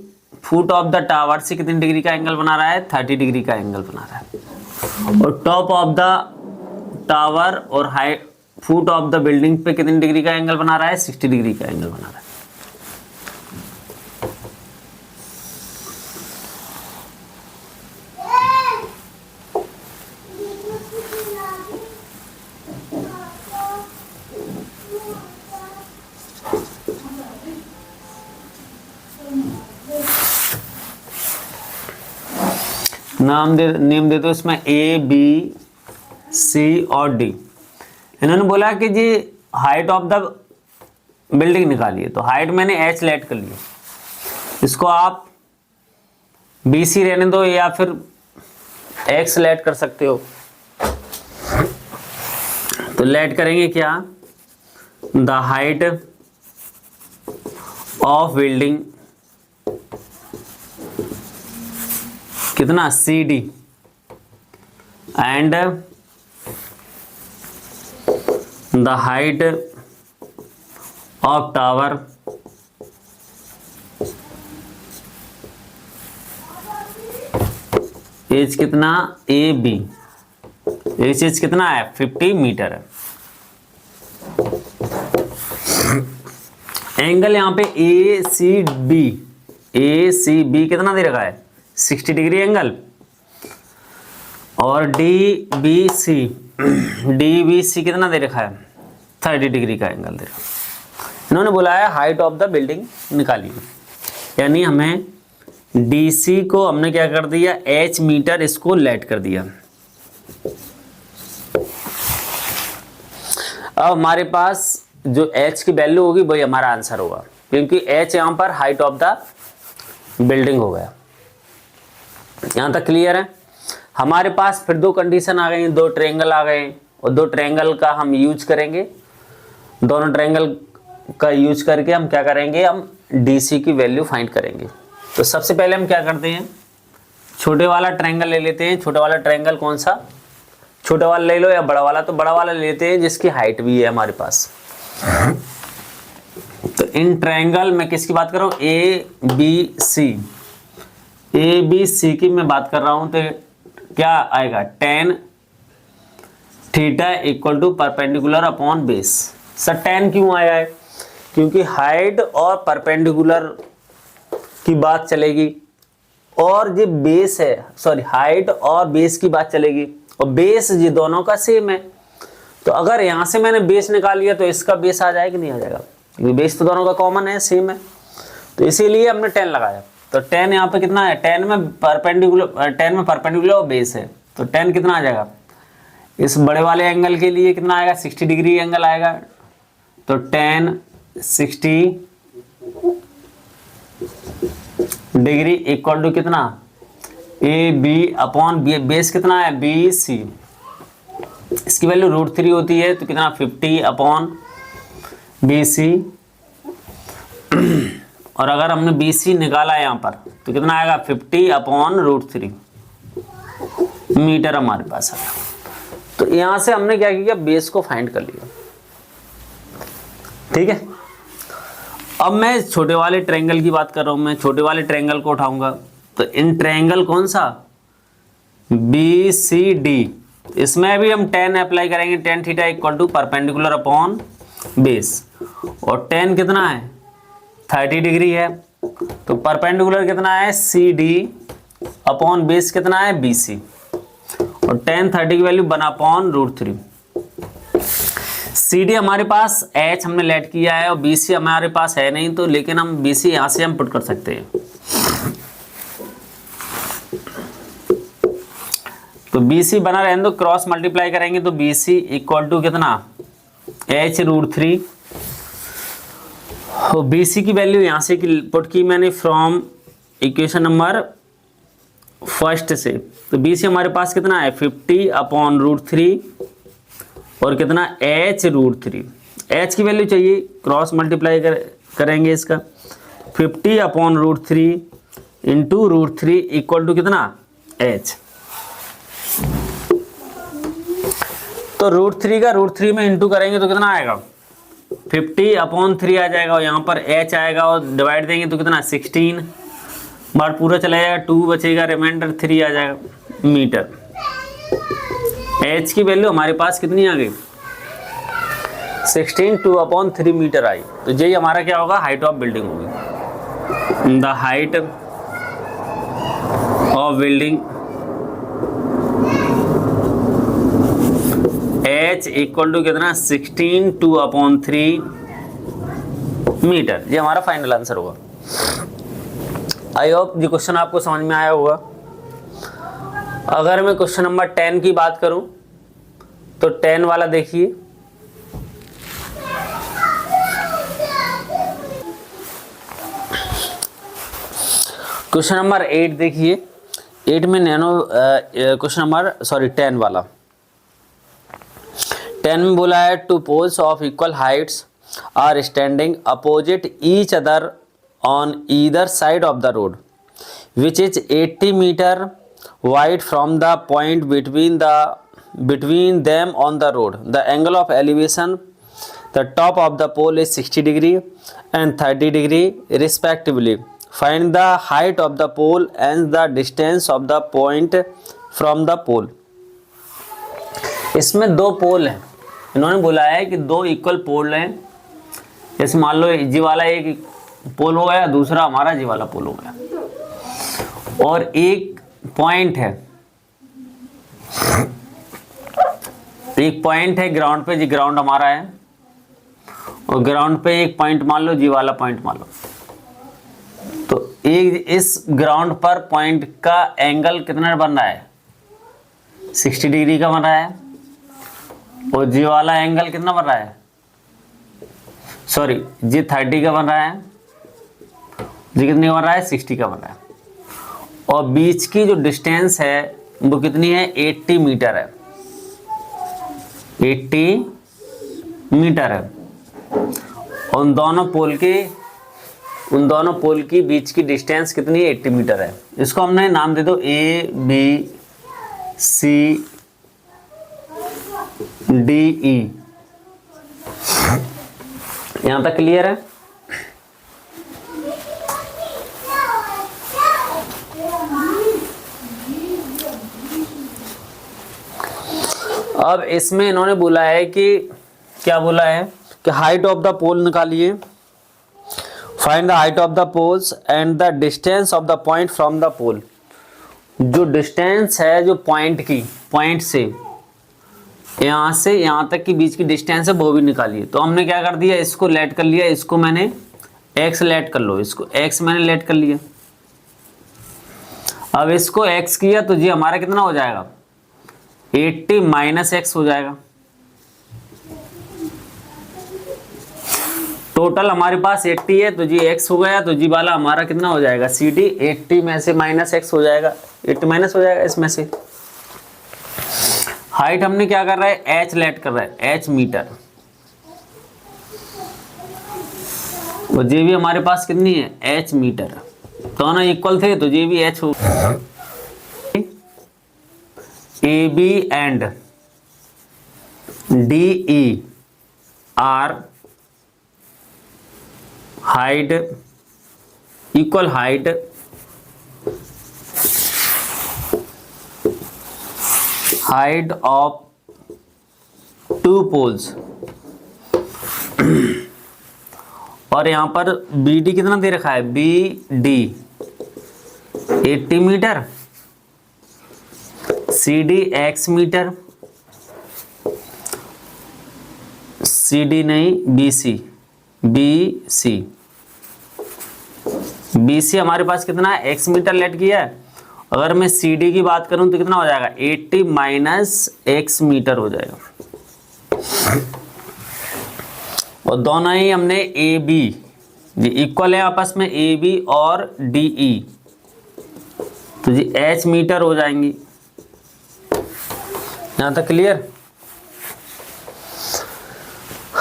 foot of the tower से कितनी डिग्री का एंगल बना रहा है, 30 डिग्री का एंगल बना रहा है, और टॉप ऑफ द टावर और height foot of the building पे कितनी डिग्री का एंगल बना रहा है, 60 डिग्री का एंगल बना रहा है। नेम दे दो इसमें A, B, C और D। इन्होंने बोला कि जी हाइट ऑफ द बिल्डिंग निकालिए, तो हाइट मैंने H लेट कर लिया, इसको आप BC रहने दो या फिर X लेट कर सकते हो। तो लेट करेंगे क्या, द हाइट ऑफ बिल्डिंग कितना CD and the height of tower as कितना AB, एज कितना है 50 मीटर है। एंगल यहाँ पे ACB कितना दे रखा है 60 डिग्री एंगल, और DBC कितना दे रखा है 30 डिग्री का एंगल दे रखा है। इन्होंने बोला है हाइट ऑफ द बिल्डिंग निकालिए, यानी हमें DC को हमने क्या कर दिया H मीटर, इसको लेट कर दिया। अब हमारे पास जो H की वैल्यू होगी वही हमारा आंसर होगा, क्योंकि H यहाँ पर हाइट ऑफ द बिल्डिंग हो गया। यहाँ तक क्लियर है। हमारे पास फिर दो कंडीशन आ गई, दो ट्रायंगल आ गए, और दो ट्रायंगल का हम यूज करेंगे। दोनों ट्रायंगल का यूज करके हम क्या करेंगे, हम DC की वैल्यू फाइंड करेंगे। तो सबसे पहले हम क्या करते हैं, छोटे वाला ट्रायंगल ले लेते हैं। छोटा वाला ट्रायंगल कौन सा, छोटा वाला ले लो या बड़ा वाला, तो बड़ा वाला ले लेते हैं जिसकी हाइट भी है हमारे पास। तो इन ट्रायंगल में किसकी बात कर रहा हूँ, ABC की मैं बात कर रहा हूँ। तो क्या आएगा tan theta equal to perpendicular upon base. Sir tan क्यों आया है, क्योंकि हाइट और परपेंडिकुलर की बात चलेगी, और ये बेस है, सॉरी हाइट और बेस की बात चलेगी, और बेस ये दोनों का सेम है। तो अगर यहाँ से मैंने बेस निकाल लिया तो इसका बेस आ जाएगा कि नहीं आ जाएगा, क्योंकि बेस तो दोनों का कॉमन है, सेम है। तो इसीलिए हमने 10 लगाया। तो 10 यहाँ पे कितना है, 10 में परपेंडिकुलर और बेस है, तो 10 कितना आ जाएगा, इस बड़े वाले एंगल के लिए कितना आएगा 60 डिग्री एंगल आएगा। तो 10 60 डिग्री इक्वल टू कितना AB अपॉन बेस कितना है BC, इसकी वैल्यू √3 होती है, तो कितना 50 अपॉन BC। और अगर हमने BC निकाला यहाँ पर तो कितना आएगा 50 अपॉन √3 मीटर हमारे पास आएगा। तो यहाँ से हमने क्या किया, बेस को फाइंड कर लिया। ठीक है, अब मैं छोटे वाले ट्रायंगल की बात कर रहा हूँ। मैं छोटे वाले ट्रायंगल को उठाऊंगा, तो इन ट्रायंगल कौन सा BCD, इसमें भी हम tan अप्लाई करेंगे। tan theta equal to perpendicular upon base, और tan कितना है 30 डिग्री है, तो परपेंडिकुलर कितना है CD अपॉन बेस कितना है BC, और tan 30 की वैल्यू 1 अपॉन √3। CD हमारे पास H हमने लेट किया है, और BC हमारे पास है नहीं, तो लेकिन हम BC यहाँ से हम पुट कर सकते हैं। तो BC बना रहने दो, क्रॉस मल्टीप्लाई करेंगे तो BC इक्वल टू कितना H √3। और BC की वैल्यू यहाँ से पुट की मैंने फ्रॉम इक्वेशन नंबर फर्स्ट से। तो BC हमारे पास कितना है 50 अपॉन √3, और कितना H √3। H की वैल्यू चाहिए, क्रॉस मल्टीप्लाई करेंगे इसका, 50 अपॉन √3 इंटू √3 इक्वल टू कितना H। तो √3 का √3 में इंटू करेंगे तो कितना आएगा 50 अपॉन 3 आ जाएगा, और यहाँ पर H आएगा, और डिवाइड देंगे तो कितना 16 बार पूरा चला जाएगा, 2 बचेगा, रिमाइंडर 3 आ जाएगा मीटर। H की वैल्यू हमारे पास कितनी आ गई 16, 2 अपॉन 3 मीटर आई। तो यही हमारा क्या होगा, हाइट ऑफ बिल्डिंग होगी। The height of building H equal to कितना 16, 2 अपॉन 3 मीटर। ये हमारा फाइनल आंसर होगा। आई होप ये क्वेश्चन आपको समझ में आया होगा। अगर मैं क्वेश्चन नंबर 10 की बात करूं तो 10 वाला देखिए, क्वेश्चन नंबर 8 देखिए। 8 में क्वेश्चन नंबर 10 वाला 10 में बोला है two poles of equal heights are standing opposite each other on either side of the road, which is 80 meter wide from the point between them on the road. The angle of elevation, the top of the pole is 60 degree and 30 degree respectively. Find the height of the pole and the distance of the point from the pole. इसमें दो पोल हैं, इन्होंने बोला है कि दो equal पोल हैं। जैसे मान लो जी वाला एक पोल हो गया, दूसरा हमारा जी वाला पोल हो गया, और एक पॉइंट है, एक पॉइंट है ग्राउंड पे, जी ग्राउंड हमारा है, और ग्राउंड पे एक पॉइंट मान लो, जी वाला पॉइंट मान लो। तो एक इस ग्राउंड पर पॉइंट का एंगल कितना बन रहा है, 60 डिग्री का बन रहा है, और जी वाला एंगल कितना बन रहा है, सॉरी जी 30 का बन रहा है, जी कितने का बन रहा है, 60 का बन रहा है, और बीच की जो डिस्टेंस है वो कितनी है, 80 मीटर है, 80 मीटर है। उन दोनों पोल की बीच की डिस्टेंस कितनी है, 80 मीटर है। इसको हमने नाम दे दो A B C D E. यहां तक क्लियर है? अब इसमें इन्होंने बोला है कि क्या बोला है कि हाइट ऑफ द पोल निकालिए, find the height of the poles and the distance of the point from the pole. जो डिस्टेंस है जो पॉइंट की, पॉइंट से यहाँ से यहाँ तक की बीच की डिस्टेंस है वो भी निकालिए। तो हमने क्या कर दिया, इसको लेट कर लिया, इसको मैंने x लेट कर लो, इसको x मैंने लेट कर लिया। अब इसको x किया तो जी हमारा कितना हो जाएगा, 80 माइनस एक्स हो जाएगा। टोटल हमारे पास 80 है तो जी x हो गया, तो जी वाला हमारा कितना हो जाएगा, CD। 80 में से माइनस एक्स हो जाएगा, 80 माइनस हो जाएगा इसमें से। हाइट हमने क्या कर रहा है, h लेट कर रहा है, h मीटर, और जी भी हमारे पास कितनी है, h मीटर। दोनों इक्वल थे तो जी भी h हो। AB and DE are height, equal height of two poles। और यहाँ पर BD कितना दे रखा है, BD 80 metre, CD x metre, CD नहीं BC हमारे पास कितना है, x मीटर लेट किया है। अगर मैं CD की बात करूं तो कितना हो जाएगा, 80 माइनस x मीटर हो जाएगा। और दोनों ही हमने AB इक्वल है आपस में, AB और DE, तो जी h मीटर हो जाएंगी। यहां तक क्लियर?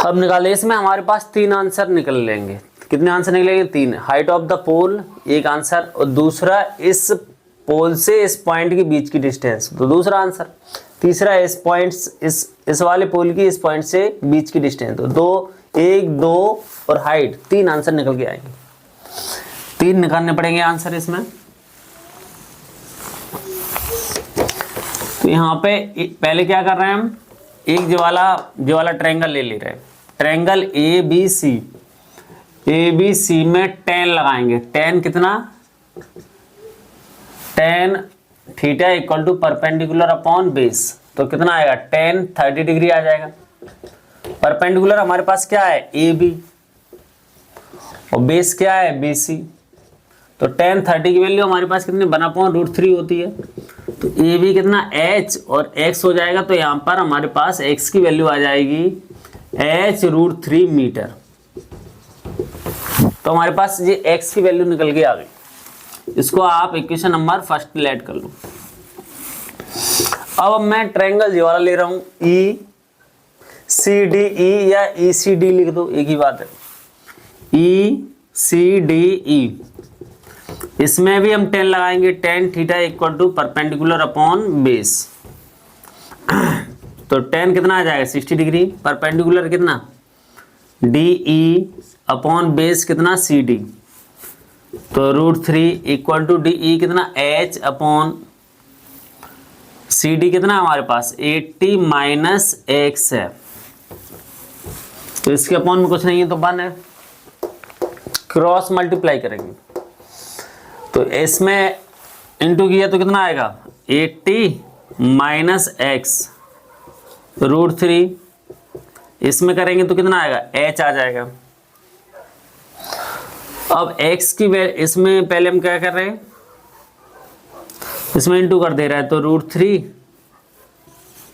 अब निकाले, इसमें हमारे पास 3 आंसर निकल लेंगे। कितने आंसर निकलेंगे, 3। हाइट ऑफ द पोल एक आंसर, और दूसरा इस पोल से इस पॉइंट के बीच की डिस्टेंस, तो दूसरा आंसर। तीसरा इस पॉइंट, इस वाले पोल की इस पॉइंट से बीच की डिस्टेंस, तो 2, 1, 2 और हाइट, 3 आंसर निकल के आएंगे। 3 निकालने पड़ेंगे आंसर इसमें। तो यहाँ पे पहले क्या कर रहे हैं हम, एक जो वाला ट्रायंगल ले रहे हैं, ट्रायंगल ABC में tan लगाएंगे। tan कितना, tan theta equal to perpendicular upon base, तो कितना आएगा, tan 30 डिग्री आ जाएगा। परपेंडिकुलर हमारे पास क्या है, AB, और बेस क्या है, BC। तो tan 30 की वैल्यू हमारे पास कितनी, 1/√3 होती है। तो AB कितना, h और x हो जाएगा, तो यहाँ पर हमारे पास x की वैल्यू आ जाएगी h√3 मीटर। तो हमारे पास ये x की वैल्यू निकल के आ गई। इसको आप इक्वेशन नंबर फर्स्ट लेट कर लो। अब मैं ट्रायंगल ये वाला ले रहा हूँ सी डी ई या ई सी डी लिख दो, एक ही बात है, ई सी डी ई। इसमें भी हम 10 लगाएंगे, tan theta equal to perpendicular upon base. तो 10 कितना आ जाएगा 60 डिग्री, परपेंडिकुलर कितना डी ई अपॉन बेस कितना सी डी, तो √3 इक्वल टू डी ई कितना एच अपॉन सी डी कितना हमारे पास 80 माइनस एक्स है, तो इसके अपॉन में कुछ नहीं है तो 1 है, क्रॉस मल्टीप्लाई करेंगे तो इसमें इंटू किया तो कितना आएगा 80 माइनस एक्स √3, इसमें करेंगे तो कितना आएगा h आ जाएगा। अब x की इसमें पहले हम क्या कर रहे हैं, इसमें इंटू कर दे रहा है तो √3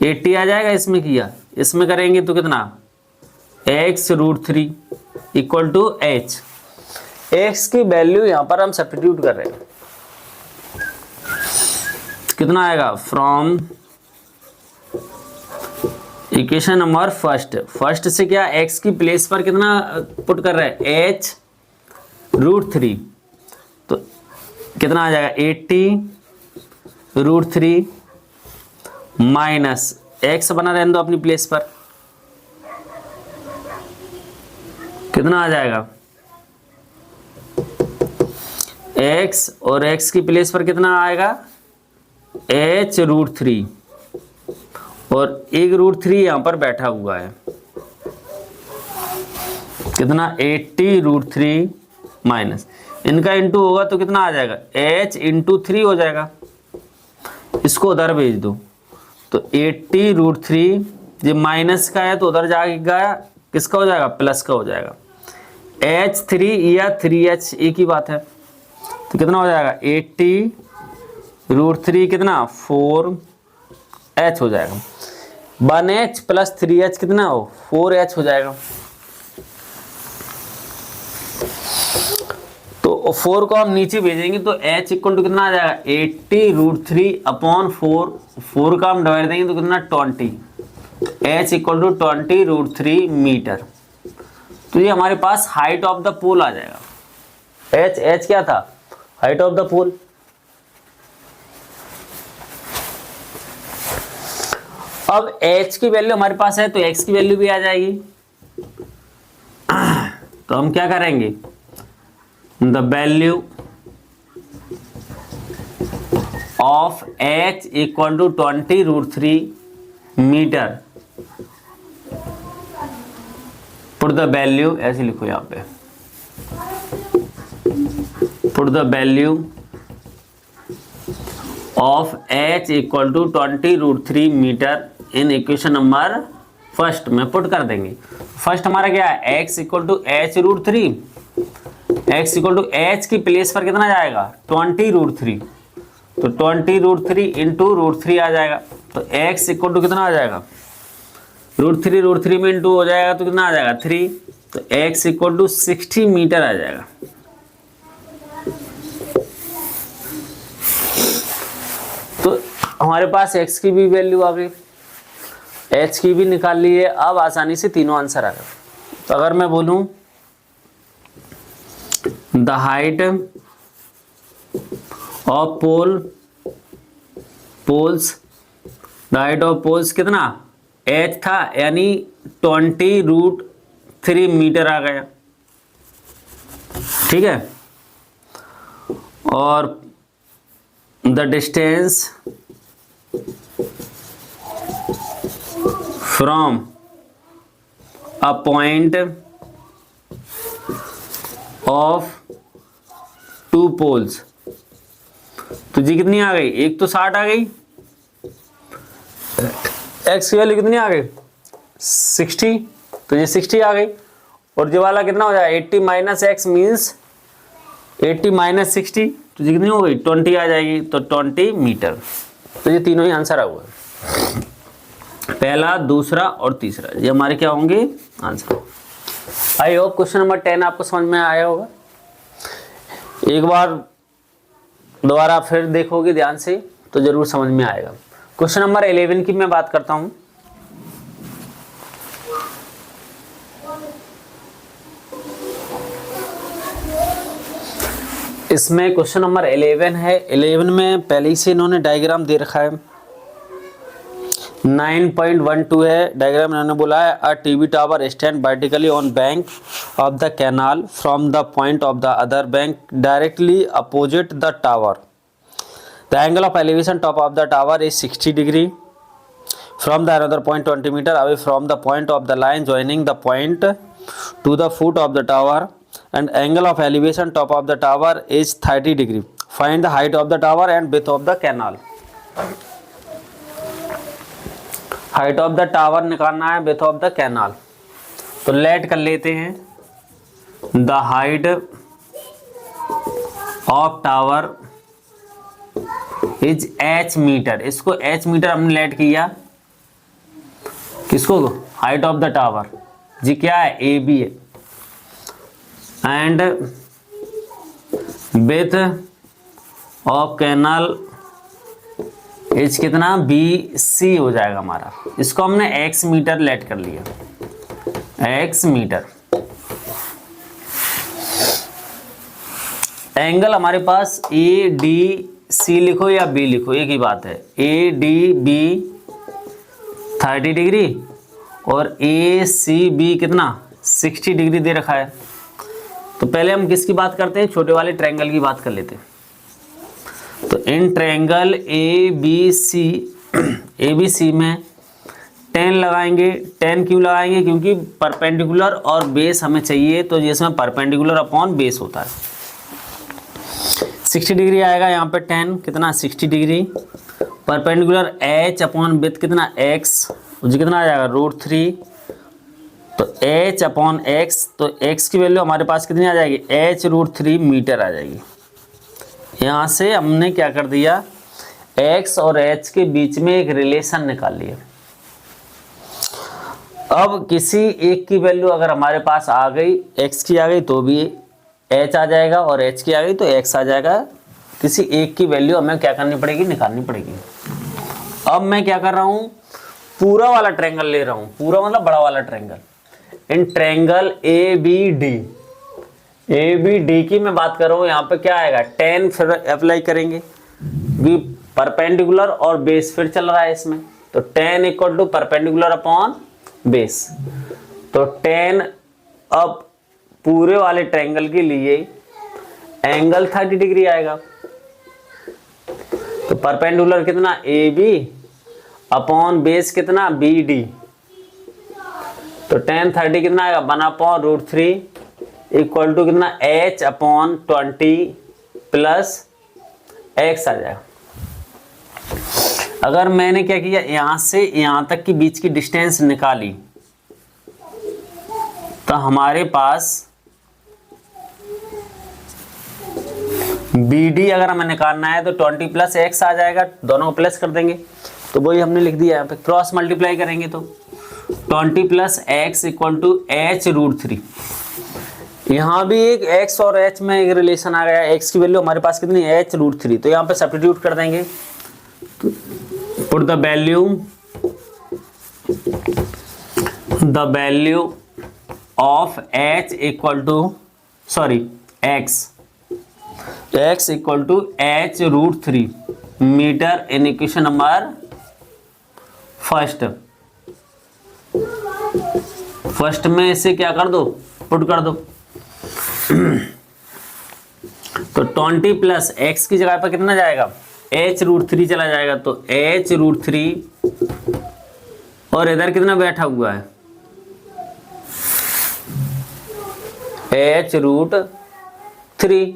80 आ जाएगा, इसमें किया, इसमें करेंगे तो कितना x √3 equal to h। x की वैल्यू यहां पर हम सब्स्टिट्यूट कर रहे हैं, कितना आएगा फ्रॉम इक्वेशन नंबर फर्स्ट से क्या x की प्लेस पर कितना पुट कर रहे हैं h √3, तो कितना आ जाएगा 80 √3 माइनस x बना रहने दो अपनी प्लेस पर, कितना आ जाएगा x और x की प्लेस पर कितना आएगा h √3 और एक √3 यहां पर बैठा हुआ है, कितना 80 √3 माइनस इनका इंटू होगा तो कितना आ जाएगा h इंटू 3 हो जाएगा, इसको उधर भेज दो तो 80 √3, ये माइनस का है तो उधर जाएगा किसका हो जाएगा प्लस का हो जाएगा, h3 या 3h एक ही बात है, तो कितना हो जाएगा 80 √3 कितना 4h हो जाएगा, 1h प्लस 3h कितना हो 4h हो जाएगा। तो 4 को हम नीचे भेजेंगे तो h इक्वल टू कितना आ जाएगा 80 √3 अपॉन 4 का हम डिवाइड देंगे तो कितना 20, h इक्वल टू 20 √3 मीटर। तो ये हमारे पास हाइट ऑफ द पोल आ जाएगा, h क्या था हाइट ऑफ द पोल। अब h की वैल्यू हमारे पास है तो x की वैल्यू भी आ जाएगी, तो हम क्या करेंगे the value of h equal to 20 √3 मीटर, पुट द वैल्यू ऐसे लिखो यहां पे, put the value of h equal to 20 √3 metre in equation number first में पुट कर देंगे। फर्स्ट हमारा क्या है x equal to h √3, x equal to h की प्लेस पर कितना जाएगा 20 √3, तो 20 √3 इंटू √3 आ जाएगा, तो x इक्वल टू कितना आ जाएगा √3 में इंटू हो जाएगा तो कितना आ जाएगा 3, तो x इक्वल टू 60 मीटर आ जाएगा। तो हमारे पास x की भी वैल्यू आ गई, h की भी निकाल ली है, अब आसानी से तीनों आंसर आ गए। तो अगर मैं बोलूं the height of poles the height of poles कितना h था यानी 20 √3 मीटर आ गया, ठीक है, और the distance from a point of 2 poles, तो जी कितनी आ गई, एक तो 60 आ गई, x की वैल्यू कितनी आ गई 60, तो ये 60 आ गई, और जो वाला कितना हो जाएगा 80 माइनस एक्स मीन्स 80 माइनस 60, तो ये कितनी हो गई 20 आ जाएगी, तो 20 मीटर। तो ये तीनों ही आंसर आ हुआ है, पहला दूसरा और तीसरा, ये हमारे क्या होंगे answer. I hope question number 10 आपको समझ में आया होगा। एक बार दोबारा फिर देखोगे ध्यान से तो जरूर समझ में आएगा। क्वेश्चन नंबर 11 की मैं बात करता हूं। इसमें क्वेश्चन नंबर 11 है। 11 में पहले ही से इन्होंने डायग्राम दे रखा है। 9.12 है डायग्राम। इन्होंने बोला है a TV tower stand vertically on bank of the canal from the point of the other bank directly opposite the tower. The angle of elevation top of the tower is 60 degree from the another point 20 metre away from the point of the line joining the point to the foot of the tower and angle of elevation top of the tower is 30 degree. Find the height of the tower and width of the canal. Height of the tower निकालना है, width of the canal. तो let कर लेते हैं। The height of tower is h metre. इसको h metre हमने let किया। किसको? Height of the tower. जी क्या है? ए बी है। And width of canal is कितना? बी सी हो जाएगा हमारा। इसको हमने एक्स मीटर लेट कर लिया, एक्स मीटर। एंगल हमारे पास ए डी सी लिखो या बी लिखो, एक ही बात है। ए डी बी 30 डिग्री और ए सी बी कितना? 60 डिग्री दे रखा है। तो पहले हम किसकी बात करते हैं? छोटे वाले ट्रायंगल की बात कर लेते हैं। तो इन ट्रायंगल ए बी सी में 10 लगाएंगे। 10 क्यों लगाएंगे? क्योंकि परपेंडिकुलर और बेस हमें चाहिए, तो जिसमें परपेंडिकुलर अपॉन बेस होता है। 60 डिग्री आएगा यहाँ पे 10 कितना? 60 degree. Perpendicular H upon width कितना? एक्स, मुझे कितना आ जाएगा? √3। तो h अपॉन एक्स, तो x की वैल्यू हमारे पास कितनी आ जाएगी? h√3 मीटर आ जाएगी। यहाँ से हमने क्या कर दिया? x और h के बीच में एक रिलेशन निकाल लिया। अब किसी एक की वैल्यू अगर हमारे पास आ गई, x की आ गई तो भी h आ जाएगा, और h की आ गई तो x आ जाएगा। किसी एक की वैल्यू हमें क्या करनी पड़ेगी? निकालनी पड़ेगी। अब मैं क्या कर रहा हूँ? पूरा वाला ट्रायंगल ले रहा हूँ। पूरा मतलब बड़ा वाला triangle. In triangle A B D की मैं बात कर रहा हूँ। यहाँ पे क्या आएगा? 10 फिर अप्लाई करेंगे, परपेंडिकुलर और बेस फिर चल रहा है इसमें। तो 10 equal to perpendicular upon base. तो 10 अब पूरे वाले ट्रायंगल के लिए एंगल 30 डिग्री आएगा। तो परपेंडिकुलर कितना? ए बी अपॉन बेस कितना? B D. तो 10 30 कितना आएगा? 1/√3 इक्वल टू कितना? h अपॉन 20 प्लस x आ जाएगा। अगर मैंने क्या किया? यहां से यहां तक की बीच की डिस्टेंस निकाली, तो हमारे पास BD अगर हमें निकालना है तो 20 प्लस x आ जाएगा। दोनों को प्लस कर देंगे, तो वही हमने लिख दिया। यहाँ पे क्रॉस मल्टीप्लाई करेंगे तो 20 plus x equal to h√3। यहाँ भी एक x और h में एक रिलेशन आ गया। x की वैल्यू हमारे पास कितनी? h√3। तो यहाँ पे सब्स्टिट्यूट कर देंगे। Put the value of h equal to x equal to h√3 metre in equation number first में इसे क्या कर दो? पुट कर दो। तो 20 प्लस एक्स की जगह पर कितना जाएगा? h√3 चला जाएगा। तो h√3 और इधर कितना बैठा हुआ है? h√3।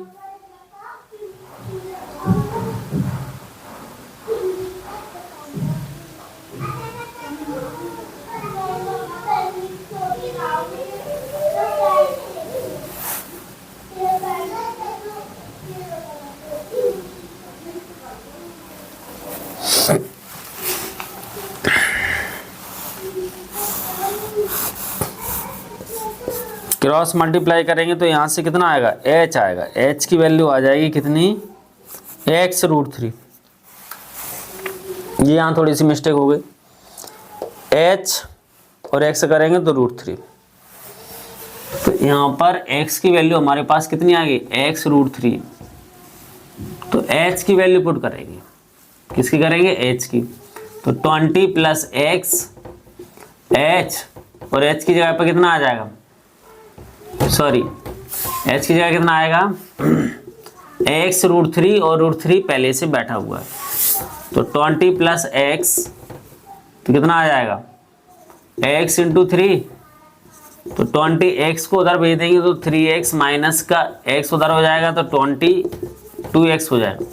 क्रॉस मल्टीप्लाई करेंगे तो यहाँ से कितना आएगा? h आएगा। h की वैल्यू आ जाएगी कितनी? x√3। ये यहाँ थोड़ी सी मिस्टेक हो गई। h और x करेंगे तो √3। तो यहाँ पर x की वैल्यू हमारे पास कितनी आ गई? x√3। तो h की वैल्यू पुट करेंगे, किसकी करेंगे, h की। तो 20 प्लस एक्स h, और h की जगह पर कितना आ जाएगा, सॉरी h की जगह कितना आएगा x √3, और √3 पहले से बैठा हुआ है। तो 20 प्लस एक्स तो कितना आ जाएगा x इंटू 3, तो 20x को उधर भेज देंगे तो 3x माइनस का x उधर हो जाएगा तो 22x हो जाएगा।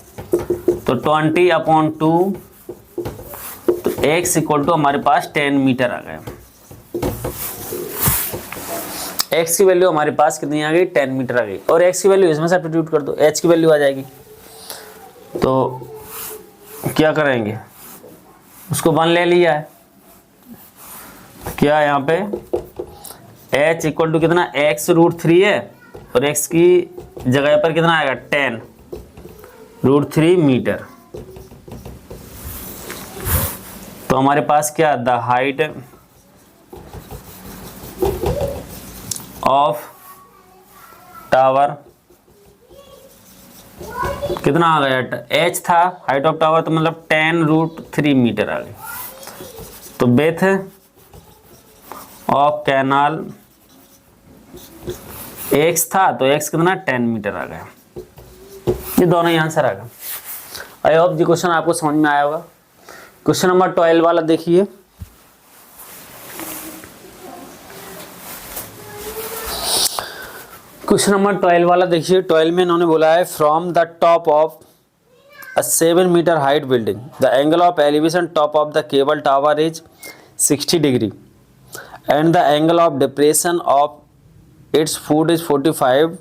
तो 20/2, तो x इक्वल टू हमारे पास 10 मीटर आ गया। x की वैल्यू हमारे पास कितनी आ गई, 10 मीटर आ गई। और x की वैल्यू इसमें सब्स्टिट्यूट कर दो, h की वैल्यू आ जाएगी। तो क्या करेंगे, उसको 1 ले लिया है, क्या यहाँ पे h इक्वल टू कितना, x √3 है, और x की जगह पर कितना आएगा 10 √3 मीटर। तो हमारे पास क्या, द हाइट ऑफ टावर कितना आ गया, h था हाइट ऑफ टावर, तो मतलब 10 √3 मीटर आ गई। तो बेथ ऑफ कैनाल x था, तो x कितना 10 मीटर आ गया। ये दोनों ही आंसर आ गया। आई होप जी क्वेश्चन आपको समझ में आया होगा। क्वेश्चन नंबर 12 वाला देखिए। क्वेश्चन नंबर 12 वाला देखिए। 12 में इन्होंने बोला है from the top of a 7 metre height building the angle of elevation top of the cable tower is 60 degree and the angle of depression of its foot is 45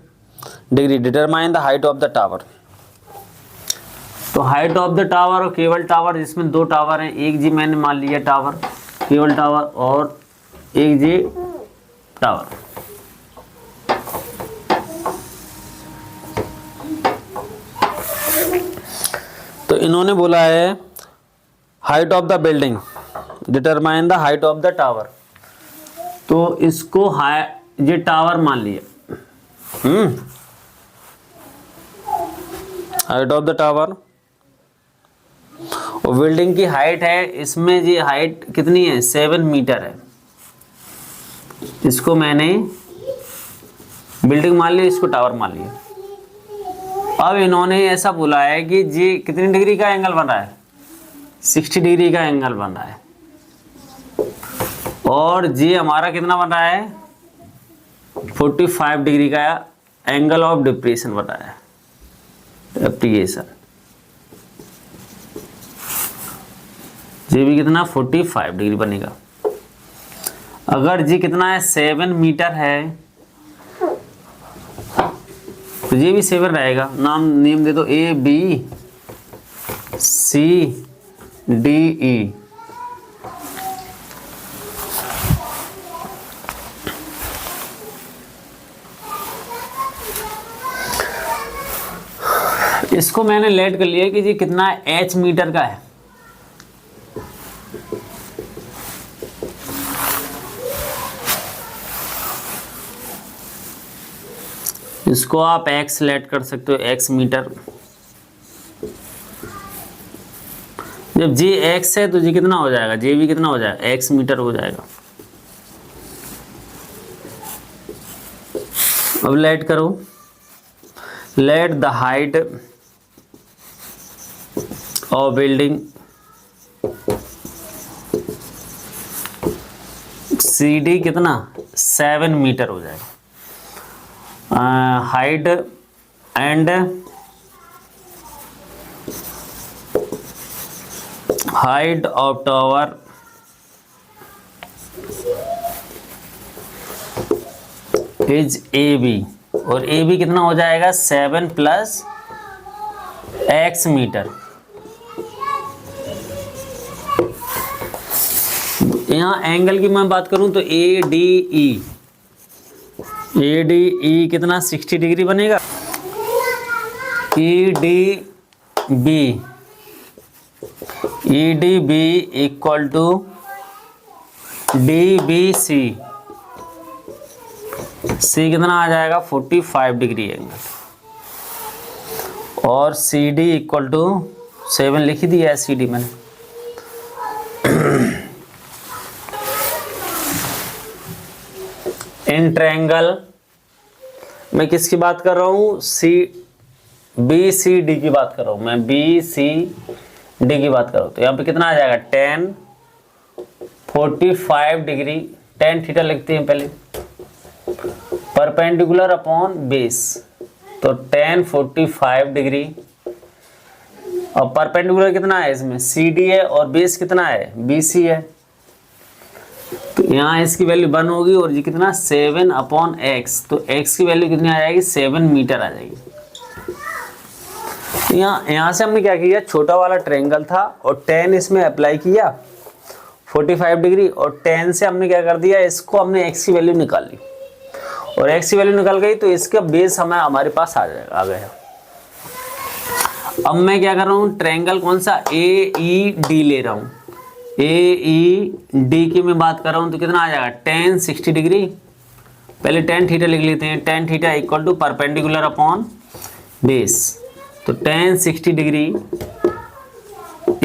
degree. Determine the height of the tower. तो height of the tower और cable tower, जिसमें दो tower हैं, एक जी मैंने मान लिया tower cable tower और एक जी टावर। तो इन्होंने बोला है height of the building, determine the height of the tower. तो इसको ये टावर मान लिया, हाइट ऑफ द टावर, और बिल्डिंग की हाइट है, इसमें ये हाइट कितनी है 7 मीटर है। इसको मैंने बिल्डिंग मान ली, इसको टावर मान लिया। अब इन्होंने ऐसा बोला है कि जी कितनी डिग्री का एंगल बन रहा है, 60 डिग्री का एंगल बन रहा है, और जी हमारा कितना बन रहा है 45 डिग्री का एंगल ऑफ डिप्रेशन बन रहा है, एप्लीकेशन। जी भी कितना 45 डिग्री बनेगा। अगर जी कितना है 7 मीटर है, तो ये भी 7 रहेगा। नेम दे दो A B C D E। इसको मैंने लेट कर लिया कि जी कितना h मीटर का है। इसको आप x लेट कर सकते हो, x मीटर। जब जी x है तो जी कितना हो जाएगा, जी भी कितना हो जाएगा x मीटर हो जाएगा। अब लेट करो, लेट द हाइट और बिल्डिंग CD कितना 7 मीटर हो जाएगा। Height and height of tower is AB, और AB कितना हो जाएगा 7 प्लस x मीटर। यहाँ एंगल की मैं बात करूं तो ADE कितना 60 डिग्री बनेगा। EDB equal to DBC, C कितना आ जाएगा 45 डिग्री एंगल। और सी डी इक्वल टू 7 लिख ही दिया है सी डी मैंने। इन ट्रायंगल मैं किसकी बात कर रहा हूँ, बी सी डी की बात कर रहा हूँ मैं, बी सी डी की बात कर रहा हूँ। तो यहाँ पे कितना आ जाएगा, tan 45 डिग्री, tan थीटा लिखते हैं पहले, परपेंडिकुलर अपॉन बेस, तो tan 45 डिग्री, और परपेंडिकुलर कितना है इसमें, सी डी है, और बेस कितना है, बी सी है। तो यहाँ इसकी वैल्यू 1 होगी, और ये कितना 7 अपॉन एक्स, तो x की वैल्यू कितनी आ जाएगी, 7 मीटर आ जाएगी। यहाँ से हमने क्या किया, छोटा वाला ट्रायंगल था और tan इसमें अप्लाई किया 45 डिग्री, और tan से हमने क्या कर दिया, इसको हमने x की वैल्यू निकाल ली, और x की वैल्यू निकल गई तो इसका बेस हमारे पास आ गया। अब मैं क्या कर रहा हूँ, ट्रायंगल कौन सा, ए ई डी ले रहा हूँ, ए ई डी की मैं बात कर रहा हूँ, तो कितना आ जाएगा, tan 60 डिग्री, पहले tan थीटा लिख लेते हैं, tan theta equal to perpendicular upon base, तो tan 60 degree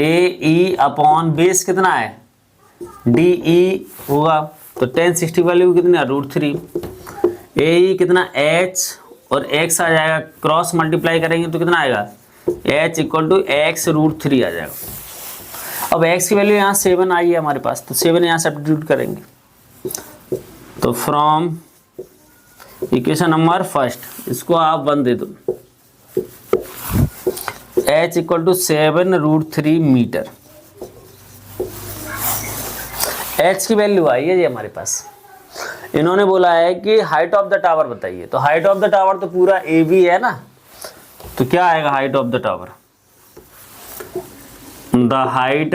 A E upon base कितना है, डी ई होगा, तो tan 60 वैल्यू कितना है, √3, ए ई कितना h, और x आ जाएगा, क्रॉस मल्टीप्लाई करेंगे तो कितना आएगा, h इक्वल टू x √3 आ जाएगा। अब x की वैल्यू यहाँ 7 आई है हमारे पास, तो 7 यहाँ सब्स्टिट्यूट करेंगे, तो फ्रॉम इक्वेशन नंबर फर्स्ट इसको आप 1 दे दो, h equal to 7 √3 metre, h की वैल्यू आई है जी हमारे पास। इन्होंने बोला है कि हाइट ऑफ द टावर बताइए, तो हाइट ऑफ द टावर तो पूरा ए बी है ना, तो क्या आएगा height of the tower, the height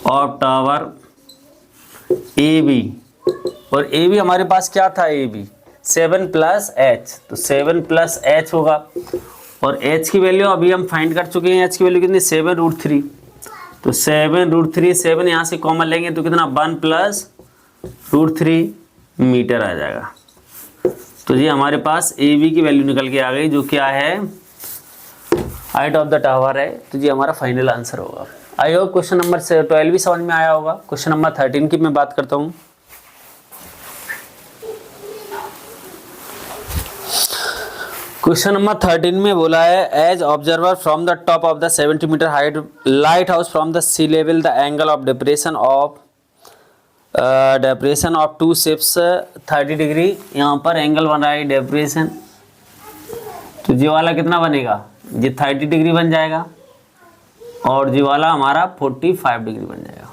of tower A B, और ए बी हमारे पास क्या था, ए बी 7 + h, तो 7 + h होगा, और h की वैल्यू अभी हम फाइंड कर चुके हैं, h की वैल्यू कितनी 7 √3, तो 7 √3, 7 यहाँ से कॉमन लेंगे तो कितना 1 + √3 मीटर आ जाएगा। तो ये हमारे पास ए बी की वैल्यू निकल के आ गई, जो क्या है, हाइट ऑफ द टावर है, तो ये हमारा फाइनल आंसर होगा। आई होप क्वेश्चन नंबर 12 भी समझ में आया होगा। क्वेश्चन नंबर 13 की मैं बात करता हूँ। क्वेश्चन नंबर 13 में बोला है, as observer from the top of the 70 metre height lighthouse from the sea level the angle of depression of 2 ships 30 degree, यहाँ पर एंगल बन रहा है डिप्रेशन, तो ये वाला कितना बनेगा, ये 30 डिग्री बन जाएगा, और ये वाला हमारा 45 डिग्री बन जाएगा।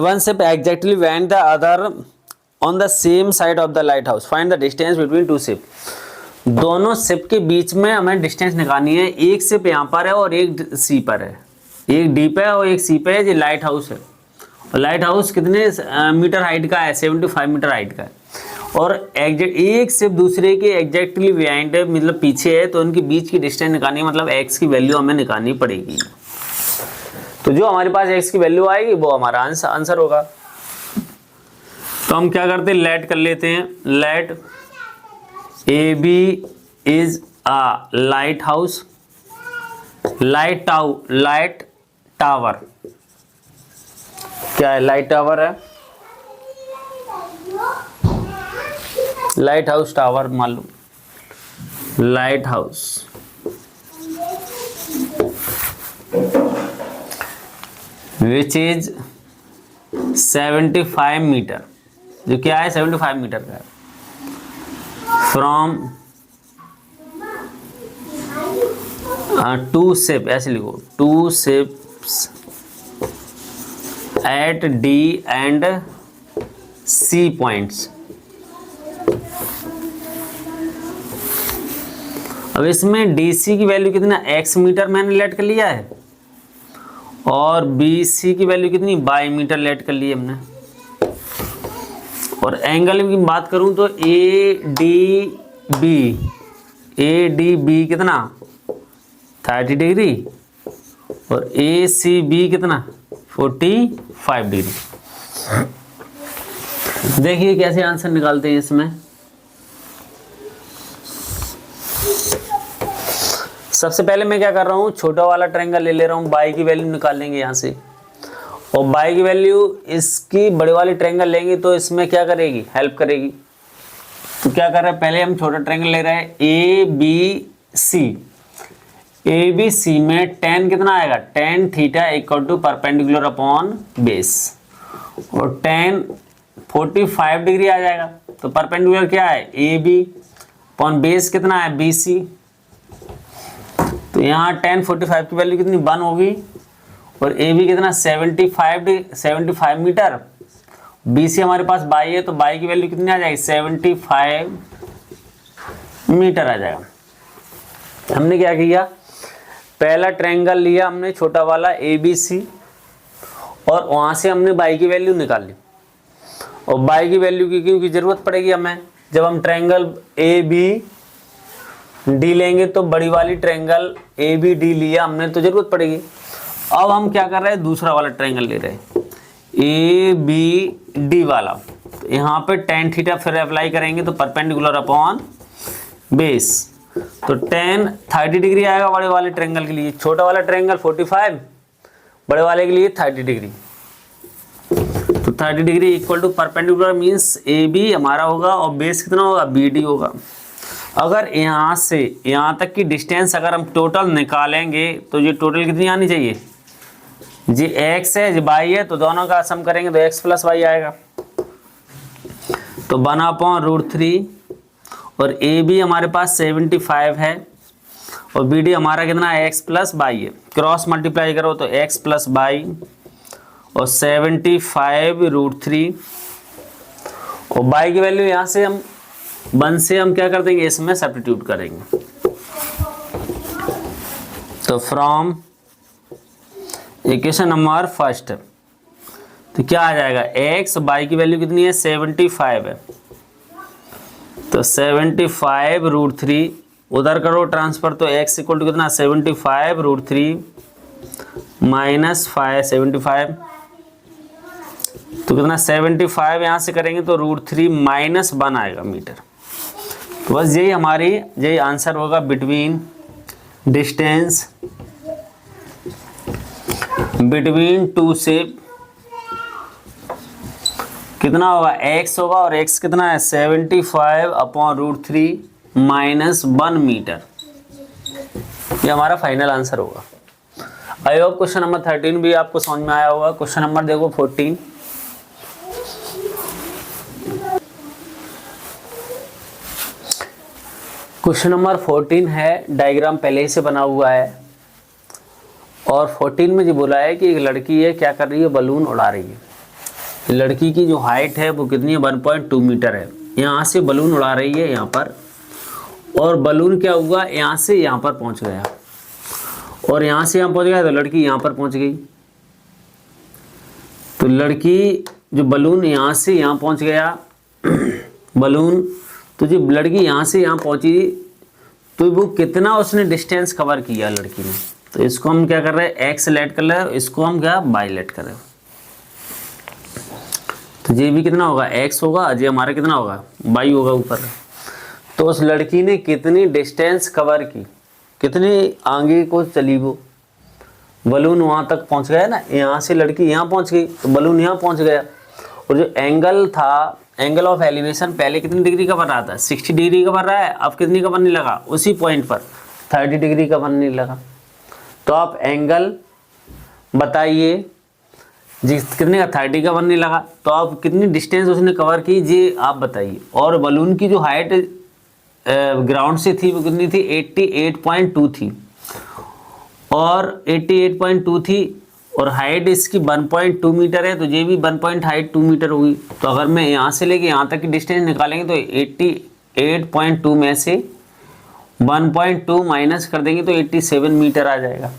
One ship exactly went the other on the same side of the lighthouse. Find the distance between two ship. दोनों शिप के बीच में हमें डिस्टेंस निकालनी है। एक शिप यहाँ पर है और एक सी पर है, एक डी पे है और एक सी पे है। ये लाइट हाउस है, और लाइट हाउस कितने मीटर हाइट का है, 75 मीटर हाइट का है, और एक शिप दूसरे के एग्जैक्टली बिहाइंड है, मतलब पीछे है, तो उनके बीच की डिस्टेंस निकालनी है, मतलब एक्स की वैल्यू हमें निकालनी पड़ेगी। तो जो हमारे पास एक्स की वैल्यू आएगी वो हमारा आंसर होगा। तो हम क्या करते हैं, लेट कर लेते हैं, let A B is a lighthouse, light tower क्या है, लाइट टावर है, लाइट हाउस टावर मालूम, lighthouse which is 75 metre, जो क्या है 75 मीटर का है, फ्रॉम टू शिप, ऐसे लिखो, two ships at D and C points. अब इसमें डी सी की वैल्यू कितना, एक्स मीटर मैंने लेट कर लिया है, और बी सी की वैल्यू कितनी, बाई मीटर लेट कर ली हमने। और एंगल की बात करूं तो ए डी बी कितना 30 डिग्री, और ए सी बी कितना 45 डिग्री। देखिए कैसे आंसर निकालते हैं इसमें। सबसे पहले मैं क्या कर रहा हूँ, छोटा वाला ट्रायंगल ले रहा हूँ, बाई की वैल्यू निकाल लेंगे यहाँ से, और बाई की वैल्यू इसकी बड़े वाली ट्रायंगल लेंगे तो इसमें क्या करेगी, हेल्प करेगी। तो क्या कर रहे हैं, पहले हम छोटा ट्रायंगल ले रहे हैं A B C. A B C में टेन कितना आएगा, tan theta equal to perpendicular upon base, और टेन 45 डिग्री आ जाएगा। तो परपेंडिकुलर क्या है, ए बी अपॉन बेस कितना है, बी सी। तो यहाँ टेन 45 की वैल्यू कितनी, 1 होगी, और ए बी कितना 75 मीटर, बी सी हमारे पास बाई है, तो बाई की वैल्यू कितनी आ जाएगी, 75 मीटर आ जाएगा। हमने क्या किया, पहला ट्रायंगल लिया हमने छोटा वाला ए बी सी, और वहाँ से हमने बाई की वैल्यू निकाल ली, और बाई की वैल्यू की क्योंकि जरूरत पड़ेगी हमें, जब हम ट्रायंगल ए बी डी लेंगे तो बड़ी वाली ट्रायंगल ए बी डी लिया हमने तो जरूरत पड़ेगी। अब हम क्या कर रहे हैं, दूसरा वाला ट्रायंगल ले रहे हैं ए बी डी वाला। तो यहाँ पे टेन थीटा फिर अप्लाई करेंगे तो परपेंडिकुलर अपॉन बेस, तो टेन 30 डिग्री आएगा बड़े वाले ट्रायंगल के लिए, छोटा वाला ट्रायंगल 45, बड़े वाले के लिए 30 डिग्री। तो 30 degree equal to perpendicular means A B हमारा होगा, और बेस कितना होगा, बी डी होगा। अगर यहाँ से यहाँ तक की डिस्टेंस अगर हम टोटल निकालेंगे तो ये टोटल कितनी आनी चाहिए, जी x है जी y है, तो दोनों का सम करेंगे तो x प्लस वाई आएगा। तो 1/√3, और ए बी हमारे पास 75 है, और बी डी हमारा कितना है, x प्लस वाई है। क्रॉस मल्टीप्लाई करो तो x प्लस वाई, और 75√3, और y की वैल्यू यहाँ से हम 1 से हम क्या कर देंगे, इसमें सब्स्टिट्यूट करेंगे। तो फ्रॉम इक्वेशन नंबर फर्स्ट, तो क्या आ जाएगा, x y की वैल्यू कितनी है, 75 है, तो 75√3 उधर करो ट्रांसफर, तो x इक्वल टू कितना, 75√3 माइनस 75, तो कितना 75 यहाँ से करेंगे तो √3 माइनस 1 आएगा मीटर। तो बस यही आंसर होगा, बिटवीन डिस्टेंस बिटवीन टू से कितना होगा, x होगा, और x कितना है 75/√3 माइनस 1 मीटर। ये हमारा फाइनल आंसर होगा। आई होप क्वेश्चन नंबर 13 भी आपको समझ में आया होगा। क्वेश्चन नंबर देखो 14, क्वेश्चन नंबर 14 है, डायग्राम पहले ही से बना हुआ है, और 14 में जो बोला है कि एक लड़की है, क्या कर रही है, बलून उड़ा रही है। लड़की की जो हाइट है वो कितनी है, 1.2 मीटर है। यहाँ से बलून उड़ा रही है यहाँ पर, और बलून क्या हुआ, यहाँ से यहाँ पर पहुँच गया, और यहाँ से यहाँ पहुँच गया तो लड़की यहाँ पर पहुँच गई। तो लड़की जो बलून यहाँ से यहाँ पहुँच गया बलून, तो जो लड़की यहाँ से यहाँ पहुँची तो वो कितना उसने डिस्टेंस कवर किया लड़की ने। तो इसको हम क्या कर रहे हैं, एक्स लेट कर रहे हैं, इसको हम क्या बाई लेट कर रहे हैं। तो ये भी कितना होगा, एक्स होगा, ये हमारा कितना होगा, बाई होगा ऊपर। तो उस लड़की ने कितनी डिस्टेंस कवर की, कितनी आगे को चली, वो बलून वहाँ तक पहुँच गया ना, यहाँ से लड़की यहाँ पहुँच गई तो बलून यहाँ पहुँच गया। और जो एंगल था, एंगल ऑफ एलिवेशन पहले कितनी डिग्री का बन रहा था, 60 डिग्री का बन रहा है, अब कितनी का बनने लगा, उसी पॉइंट पर 30 डिग्री का बनने लगा। तो आप एंगल बताइए, जी कितने का, 30 का बनने लगा। तो आप कितनी डिस्टेंस उसने कवर की, जी आप बताइए। और बलून की जो हाइट ग्राउंड से थी वो कितनी थी, 88.2 थी, और 88.2 थी, और हाइट इसकी 1.2 मीटर है, तो ये भी 1.2 मीटर होगी। तो अगर मैं यहाँ से लेके यहाँ तक की डिस्टेंस निकालेंगे तो 88.2 में से 1.2 माइनस कर देंगे तो 87 मीटर आ जाएगा।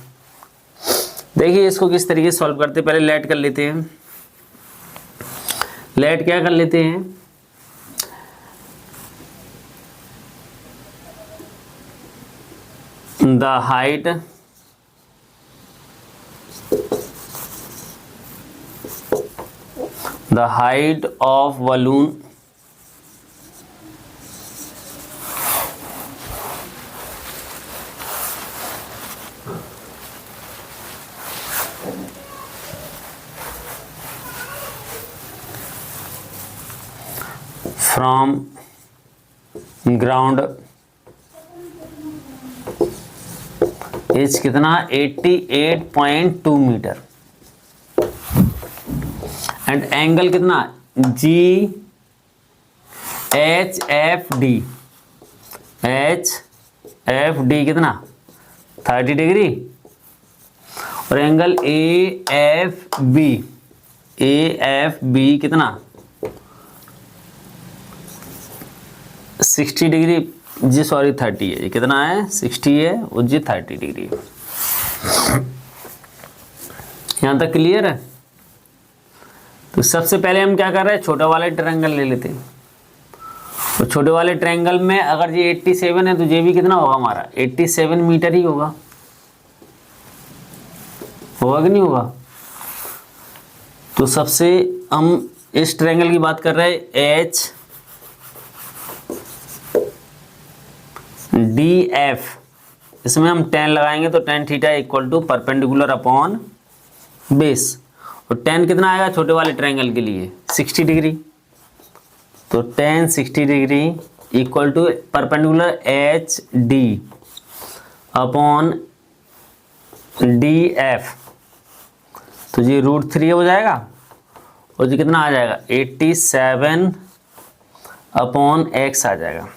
देखिए इसको किस तरीके से सॉल्व करते हैं, पहले लेट कर लेते हैं। लेट क्या कर लेते हैं, the height of balloon from ground is कितना 88.2 मीटर एंड एंगल कितना GHFD कितना 30 डिग्री और एंगल AFB कितना 60 डिग्री जी, सॉरी 30 है, ये कितना है 60 है और जी 30 डिग्री है। यहाँ तक क्लियर है। तो सबसे पहले हम क्या कर रहे हैं, छोटा वाले ट्रायंगल ले लेते हैं। तो छोटे वाले ट्रायंगल में अगर ये 87 है तो ये भी कितना होगा हमारा 87 मीटर ही होगा कि नहीं होगा। तो सबसे हम इस ट्रायंगल की बात कर रहे हैं HDF, इसमें हम tan लगाएंगे तो tan theta equal to perpendicular upon base, और tan कितना आएगा छोटे वाले ट्रायंगल के लिए 60 डिग्री, तो tan 60 degree equal to perpendicular HD upon DF, तो ये √3 हो जाएगा और ये कितना आ जाएगा 87 अपॉन x आ जाएगा।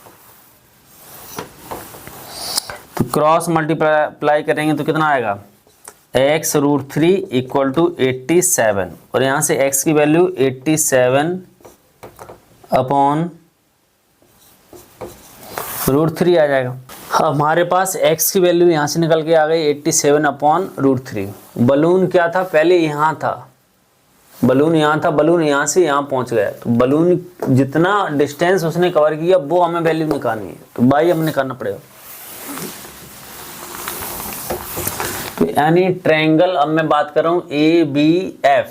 तो क्रॉस मल्टीप्लाई करेंगे तो कितना आएगा x √3 इक्वल टू 87 और यहाँ से x की वैल्यू 87 अपॉन √3 आ जाएगा। हमारे पास x की वैल्यू यहाँ से निकल के आ गई 87 अपॉन √3। बलून क्या था पहले, यहाँ था बलून, यहाँ था बलून, यहाँ से यहाँ पहुँच गया। तो बलून जितना डिस्टेंस उसने कवर किया वो हमें वैल्यू निकालनी है, तो बाई हमें निकालना पड़ेगा। तो यानी ट्रायंगल, अब मैं बात कर रहा हूँ ABF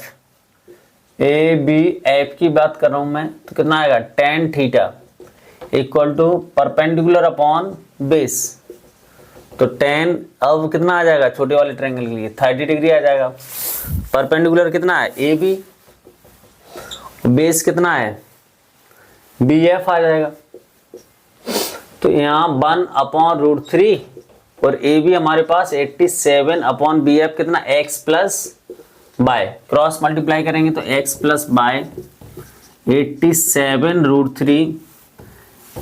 की बात कर रहा हूँ मैं, तो कितना आएगा tan theta equal to perpendicular upon base, तो tan अब कितना आ जाएगा छोटे वाले ट्रायंगल के लिए 30 डिग्री आ जाएगा। परपेंडिकुलर कितना है AB, बेस कितना है BF आ जाएगा। तो यहाँ 1 अपॉन √3 और AB हमारे पास 87 अपॉन BF कितना x plus bye, cross multiply करेंगे तो x प्लस बाय 87 √3।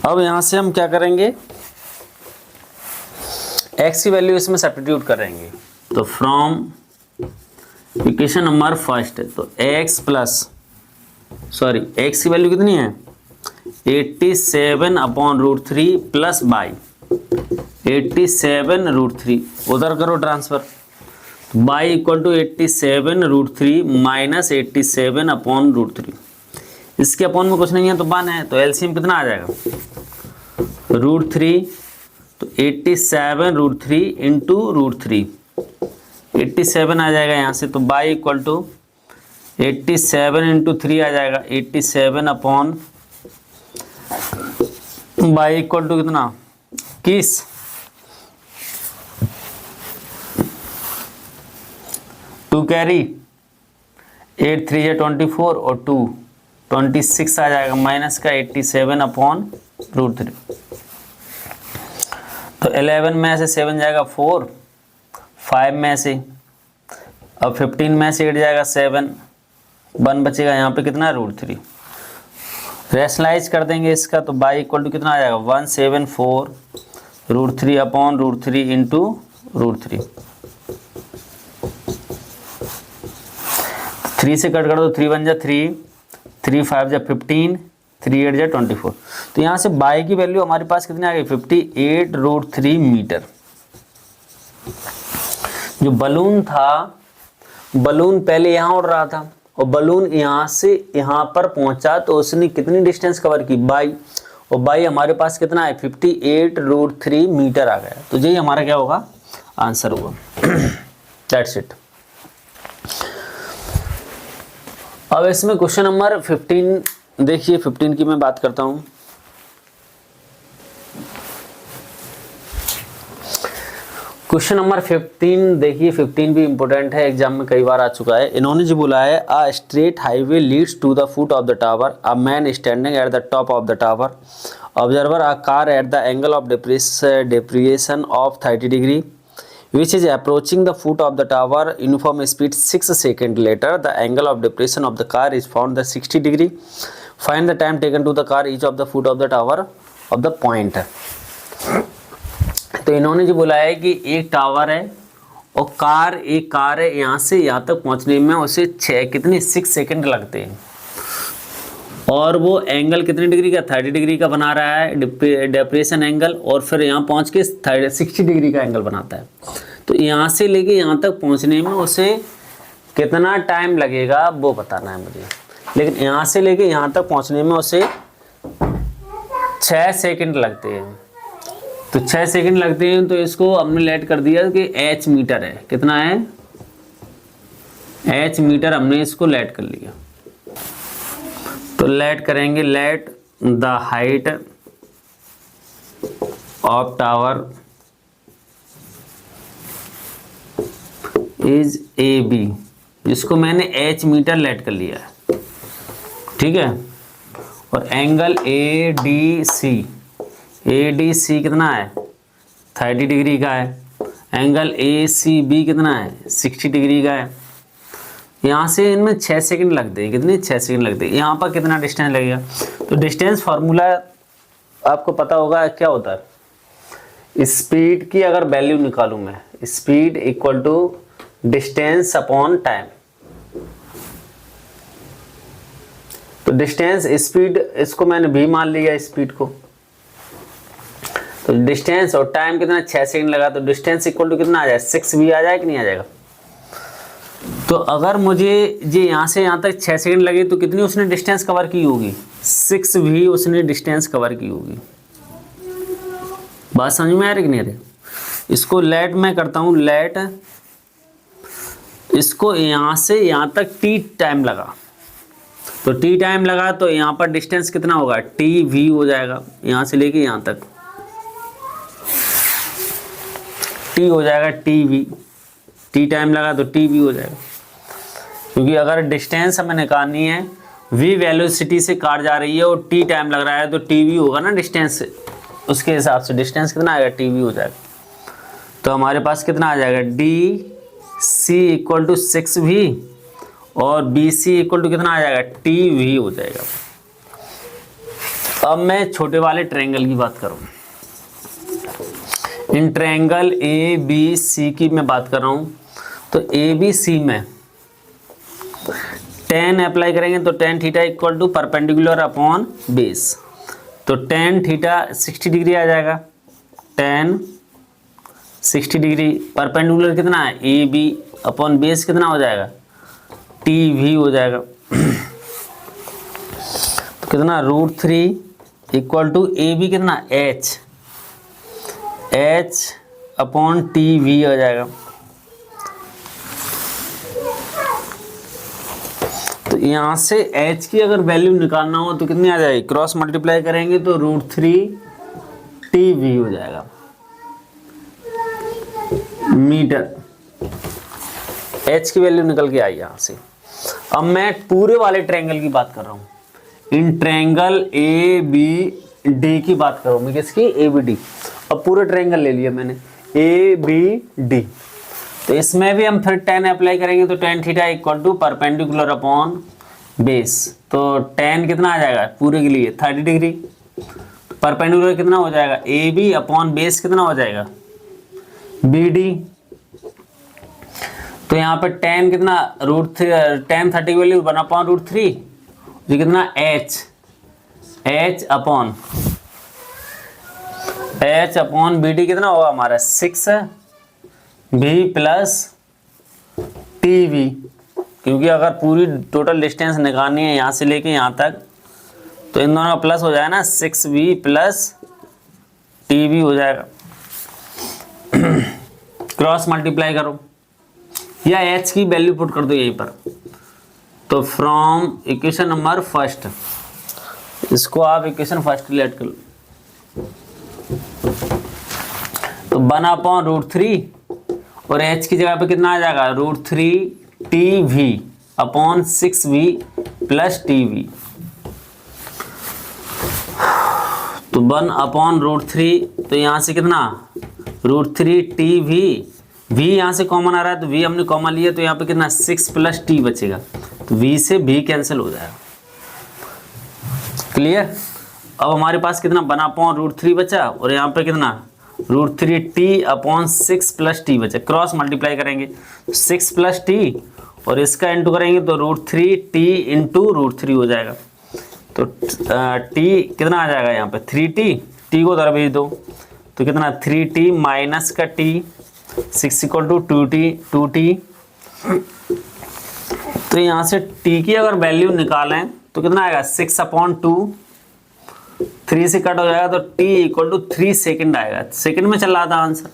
अब यहाँ से हम क्या करेंगे, x की वैल्यू इसमें सब्स्टिट्यूट करेंगे। तो फ्रॉम इक्वेशन नंबर फर्स्ट, तो x की वैल्यू कितनी है 87 अपॉन √3 प्लस बाई 87 √3, उधर करो ट्रांसफर, बाई इक्वल टू 87 √3 माइनस 87 अपॉन √3। इसके अपॉन में कुछ नहीं है तो 1 है, तो एलसीएम कितना आ जाएगा √3, तो 87 √3 इंटू √3, 87 आ जाएगा यहाँ से, तो बाई इक्वल टू 87 इंटू 3 आ जाएगा 87 अपॉन बाई इक्वल टू कितना 21, टू कैरी 8 3 है 24 और 2 26 आ जाएगा, माइनस का 87 अपॉन √3। तो 11 में से 7 जाएगा 4, 5 में से, अब 15 में से 8 जाएगा 7, 1 बचेगा यहाँ पे कितना √3। रेशनलाइज कर देंगे इसका, तो बाई इक्वल टू कितना आ जाएगा 174 √3 अपॉन √3 इंटू √3। 3 से कट कर दो, 3 1 जा 3, 3 5 जा 15, 3 8 जा 24। तो यहाँ से बाई की वैल्यू हमारे पास कितनी आ गई 58 √3 मीटर। जो बलून था, बलून पहले यहाँ उड़ रहा था और बलून यहाँ से यहाँ पर पहुंचा, तो उसने कितनी डिस्टेंस कवर की बाई, और बाई हमारे पास कितना है 58 √3 मीटर आ गया। तो यही हमारा क्या होगा आंसर होगा। That's it. अब इसमें क्वेश्चन नंबर 15 देखिए, 15 की मैं बात करता हूं। क्वेश्चन नंबर 15 देखिए, 15 भी इंपॉर्टेंट है, एग्जाम में कई बार आ चुका है। इन्होंने जो बोला है, a straight highway leads to the foot of the tower, a man standing at the top of the tower, observer a car at the angle of depression of 30 degree which is approaching the foot of the tower uniform speed 6 seconds later. The angle of depression of the car is found the 60 degree. Find the time taken to the car each of the foot of the tower of the point. तो इन्होंने जो बोला है कि एक tower है और एक कार है, यहाँ से यहाँ तक पहुँचने में उसे 6 सेकंड लगते हैं, और वो एंगल कितने डिग्री का, 30 डिग्री का बना रहा है डेप्रेशन एंगल, और फिर यहाँ पहुँच के 60 डिग्री का एंगल बनाता है। तो यहाँ से लेके यहाँ तक पहुँचने में उसे कितना टाइम लगेगा वो बताना है मुझे, लेकिन यहाँ से लेके यहाँ तक पहुँचने में उसे 6 सेकंड लगते हैं। तो 6 सेकंड लगते हैं, तो इसको हमने लेट कर दिया कि h मीटर है, कितना है, h मीटर हमने इसको लेट कर लिया। तो लेट करेंगे, let the height of tower is AB, जिसको मैंने h मीटर लेट कर लिया है, ठीक है। और एंगल ADC कितना है, 30 डिग्री का है। एंगल ACB कितना है, 60 डिग्री का है। यहाँ से इनमें 6 सेकंड लगते हैं, कितने, 6 सेकंड लगते हैं। यहाँ पर कितना डिस्टेंस लगेगा, तो डिस्टेंस फार्मूला आपको पता होगा क्या होता है। स्पीड की अगर वैल्यू निकालूं मैं, speed equal to distance upon time. तो डिस्टेंस स्पीड, इसको मैंने भी मान लिया स्पीड को, तो डिस्टेंस और टाइम कितना, 6 सेकंड लगा, तो डिस्टेंस इक्वल टू कितना आ जाए, 6v आ जाए कि नहीं आ जाएगा। तो अगर मुझे ये यहाँ से यहाँ तक 6 सेकंड लगे तो कितनी उसने डिस्टेंस कवर की होगी, 6v उसने डिस्टेंस कवर की होगी। बात समझ में आ रही कि नहीं आ रही। इसको लेट मैं करता हूँ, लेट इसको यहाँ से यहाँ तक t टाइम लगा, तो t टाइम लगा तो यहाँ पर डिस्टेंस कितना होगा, tv हो जाएगा। यहाँ से लेके यहाँ तक t हो जाएगा tv, t टाइम लगा तो tv हो जाएगा, क्योंकि अगर डिस्टेंस हमें निकालनी है, v वेलोसिटी से कार जा रही है और t टाइम लग रहा है, तो tv होगा ना डिस्टेंस, उसके हिसाब से डिस्टेंस कितना आएगा, tv हो जाएगा। तो हमारे पास कितना आ जाएगा, dc इक्वल टू 6v और bc इक्वल टू कितना आ जाएगा, tv हो जाएगा। अब मैं छोटे वाले ट्रायंगल की बात करूँ, इन ट्रायंगल ABC की मैं बात कर रहा हूँ। तो ABC में tan अप्लाई करेंगे तो tan theta equal to perpendicular upon base, तो tan थीटा 60 डिग्री आ जाएगा, tan 60 डिग्री, परपेंडिकुलर कितना है, AB अपॉन बेस कितना हो जाएगा, TV हो जाएगा। तो कितना, √3 इक्वल टू AB कितना, H अपॉन TV हो जाएगा। तो यहाँ से H की अगर वैल्यू निकालना हो तो कितनी आ जाएगी, क्रॉस मल्टीप्लाई करेंगे तो √3 TV हो जाएगा मीटर। H की वैल्यू निकल के आई यहाँ से। अब मैं पूरे वाले ट्रायंगल की बात कर रहा हूँ, इन ट्रायंगल ABD की बात कर रहा हूँ मैं, किसकी, ABD। अब पूरे ट्रायंगल ले लिया मैंने ABD, तो इसमें भी हम फिर tan अप्लाई करेंगे तो tan theta equal to perpendicular upon base, तो tan कितना आ जाएगा पूरे के लिए 30 डिग्री, परपेंडिकुलर कितना हो जाएगा, AB अपॉन बेस कितना हो जाएगा, BD। तो यहाँ पर tan कितना, tan 30 की वैल्यू 1/√3, जो कितना H अपॉन BD कितना होगा हमारा 6v प्लस TV, क्योंकि अगर पूरी टोटल डिस्टेंस निकालनी है यहाँ से लेके यहाँ तक, तो इन दोनों का प्लस हो जाएगा ना, 6v प्लस TV हो जाएगा। क्रॉस मल्टीप्लाई करो या H की वैल्यू पुट कर दो यहीं पर। तो फ्रॉम इक्वेशन नंबर फर्स्ट, इसको आप इक्वेशन फर्स्ट लेट कर लो, तो 1/√3 और h की जगह पे कितना आ जाएगा, √3tv upon 6v plus tv। तो 1 अपॉन √3, तो यहाँ से कितना √3tv, v यहाँ से कॉमन आ रहा है तो v हमने कॉमन लिया, तो यहाँ पे कितना 6 प्लस t बचेगा, तो v से v कैंसिल हो जाएगा। क्लियर। अब हमारे पास कितना 1 अपॉन √3 बचा और यहाँ पे कितना √3t अपॉन 6 प्लस t बचा। क्रॉस मल्टीप्लाई करेंगे 6 प्लस t और इसका इंटू करेंगे तो √3t इंटू √3 हो जाएगा। तो t कितना आ जाएगा यहाँ पे 3t, t को उधर भेज दो तो कितना 3t माइनस का t, 6 इक्वल टू 2t। तो यहाँ से t की अगर वैल्यू निकालें तो कितना आएगा 6 अपॉन 2, 3 से कट हो जाएगा तो t इक्वल टू 3 सेकेंड आएगा। सेकेंड में चल रहा था आंसर,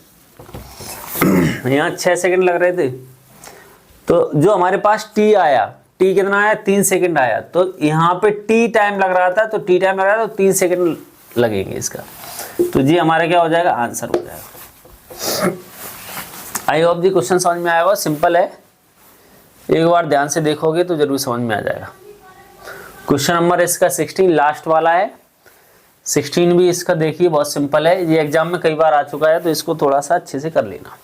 यहाँ 6 सेकेंड लग रहे थे। तो जो हमारे पास t आया, t कितना आया 3 सेकेंड आया, तो यहाँ पे t टाइम लग रहा था, तो t टाइम लग रहा था तो 3 सेकेंड लगेंगे इसका। तो जी हमारा क्या हो जाएगा, आंसर हो जाएगा। आई होप जी क्वेश्चन समझ में आया होगा, सिंपल है, एक बार ध्यान से देखोगे तो जरूर समझ में आ जाएगा। क्वेश्चन नंबर इसका 16 लास्ट वाला है। 16 भी इसका देखिए बहुत सिंपल है, ये एग्जाम में कई बार आ चुका है तो इसको थोड़ा सा अच्छे से कर लेना।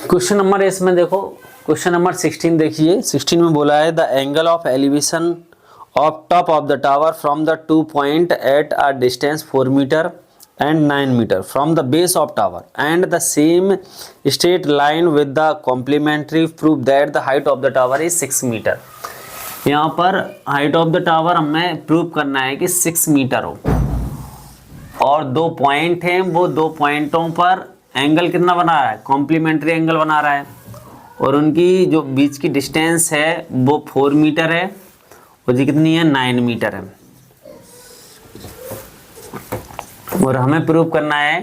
क्वेश्चन नंबर इसमें देखो, क्वेश्चन नंबर 16 देखिए। 16 में बोला है the angle of elevation of top of the tower from the 2 point at a distance 4 metre and 9 meter from the base of tower and the same straight line with the complementary proof that the height of the tower is 6 meter। यहाँ पर height of the tower हमें prove करना है कि 6 metre हो और 2 point हैं, वो 2 पॉइंटों पर एंगल कितना बना रहा है, कॉम्प्लीमेंट्री एंगल बना रहा है और उनकी जो बीच की डिस्टेंस है वो 4 मीटर है और ये कितनी है 9 मीटर है। और हमें प्रूव करना है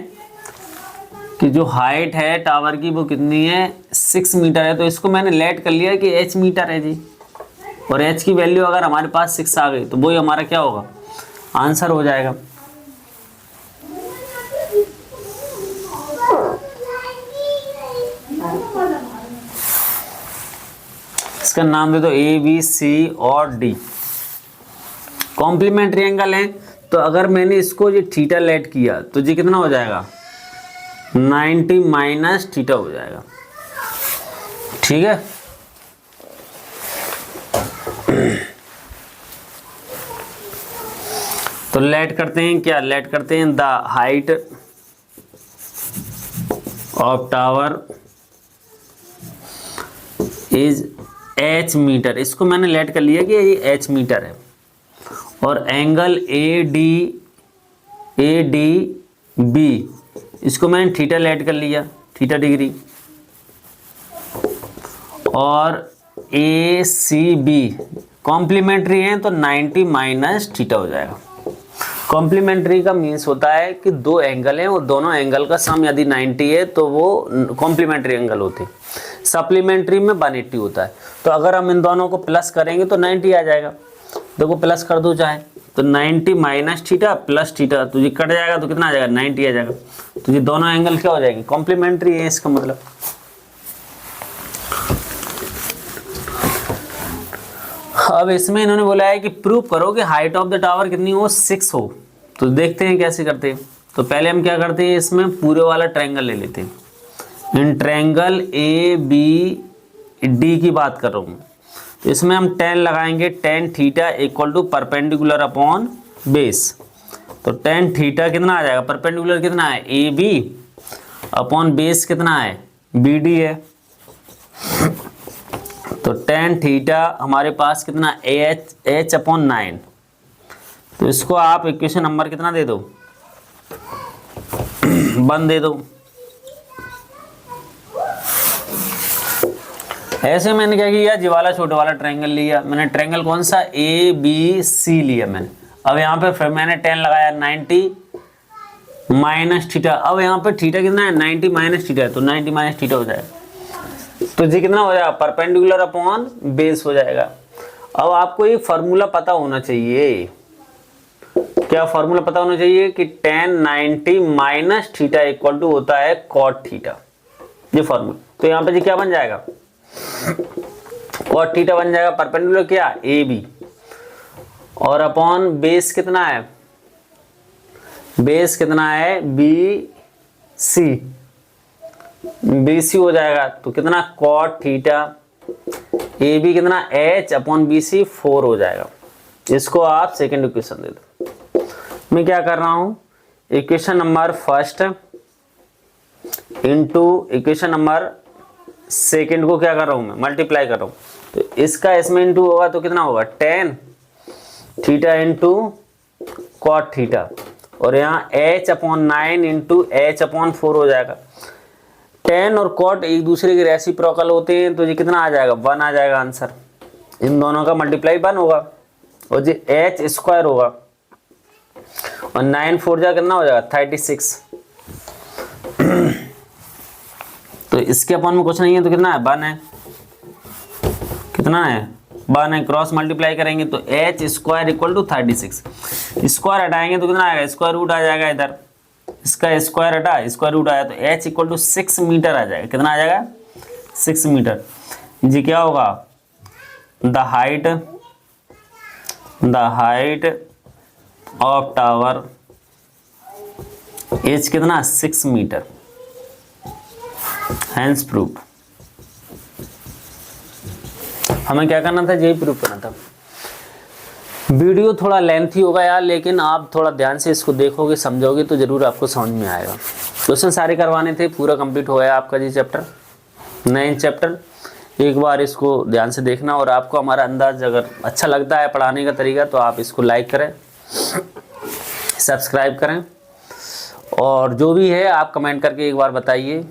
कि जो हाइट है टावर की वो कितनी है 6 मीटर है। तो इसको मैंने लेट कर लिया कि h मीटर है जी, और h की वैल्यू अगर हमारे पास 6 आ गई तो वही हमारा क्या होगा, आंसर हो जाएगा। इसका नाम दे दो A, B, C और D। कॉम्प्लीमेंट्री एंगल है तो अगर मैंने इसको ये थीटा लेट किया तो ये कितना हो जाएगा 90 माइनस थीटा हो जाएगा। ठीक है, तो लेट करते हैं, क्या लेट करते हैं, the height of tower is h metre. इसको मैंने लेट कर लिया कि ये h मीटर है और एंगल ADB इसको मैंने थीटा लेट कर लिया, थीटा डिग्री, और ACB कॉम्प्लीमेंट्री है तो 90 माइनस थीटा हो जाएगा। कॉम्प्लीमेंट्री का मीन्स होता है कि 2 एंगल हैं और दोनों एंगल का सम यदि 90 है तो वो कॉम्प्लीमेंट्री एंगल होते हैं। सप्लीमेंट्री में 180 होता है। तो अगर हम इन दोनों को प्लस करेंगे तो 90 आ जाएगा। देखो प्लस कर दो चाहे तो 90 माइनस थीटा प्लस थीटा, तो ये कट जाएगा तो कितना आ जाएगा 90 आ जाएगा। तो ये दोनों एंगल क्या हो जाएंगे, कॉम्प्लीमेंट्री है इसका मतलब। अब इसमें इन्होंने बोला है कि प्रूव करो कि हाइट ऑफ द टावर कितनी हो 6 हो। तो देखते हैं कैसे करते हैं। तो पहले हम क्या करते हैं, इसमें पूरे वाला ट्रायंगल ले लेते हैं। इन ट्रायंगल ABD की बात कर रहा हूँ। तो इसमें हम tan लगाएंगे, tan theta equal to perpendicular upon base. तो tan थीटा कितना आ जाएगा, परपेंडिकुलर कितना है AB अपॉन बेस कितना है BD है। तो tan थीटा हमारे पास कितना H अपॉन 9। तो इसको आप इक्वेशन नंबर कितना दे दो 1 दे दो। ऐसे मैंने क्या किया, जी वाला छोटे वाला ट्रायंगल लिया मैंने। ट्रायंगल कौन सा, ABC लिया मैंने। अब यहाँ पे फिर मैंने tan लगाया 90 माइनस थीटा। अब यहाँ पे थीटा कितना है 90 माइनस थीटा है, तो 90 माइनस थीटा हो जाएगा। तो जी कितना हो जाएगा, परपेंडिकुलर अपॉन बेस हो जाएगा। अब आपको ये फार्मूला पता होना चाहिए क्या फॉर्मूला पता होना चाहिए कि tan 90 minus theta equal to होता है cot थीटा, ये फॉर्मूला। तो यहाँ पे जी क्या बन जाएगा, cot थीटा बन जाएगा परपेंडिकुलर क्या ए बी, और अपॉन बेस कितना है, बेस कितना है बी सी, बी सी हो जाएगा। तो कितना cot थीटा ए बी कितना h अपॉन बी सी 4 हो जाएगा। इसको आप सेकेंड इक्वेशन दे दो। मैं क्या कर रहा हूं, equation number first into equation number second को क्या कर रहा हूं मैं, मल्टीप्लाई कर रहा हूं। तो इसका इसमें इंटू होगा तो कितना होगा tan theta into cot theta, और यहाँ h upon 9 into h upon 4 हो जाएगा। tan और cot एक दूसरे के रेसिप्रोकल होते हैं, तो ये कितना आ जाएगा 1 आ जाएगा आंसर। इन दोनों का मल्टीप्लाई 1 होगा और ये h स्क्वायर होगा, और 9 4 जा कितना हो जाएगा 36। तो इसके अपॉन में कुछ नहीं है तो कितना है 1 है, कितना है 1 है। क्रॉस मल्टीप्लाई करेंगे तो h square equal to 36, square हटाएंगे तो कितना आएगा स्क्वायर रूट आ जाएगा, इधर इसका स्क्वायर हटा स्क्वायर रूट आया तो h इक्वल टू 6 मीटर आ जाएगा। कितना आ जाएगा 6 मीटर। जी क्या होगा the height of tower H कितना 6 मीटर, हैंस प्रूफ। हमें क्या करना था, यही प्रूफ करना था। वीडियो थोड़ा लेंथी होगा यार, लेकिन आप थोड़ा ध्यान से इसको देखोगे समझोगे तो जरूर आपको समझ में आएगा। क्वेश्चन सारे करवाने थे, पूरा कंप्लीट हो गया आपका जी चैप्टर 9 चैप्टर। एक बार इसको ध्यान से देखना, और आपको हमारा अंदाज अगर अच्छा लगता है पढ़ाने का तरीका तो आप इसको लाइक करें, सब्सक्राइब करें, और जो भी है आप कमेंट करके एक बार बताइए।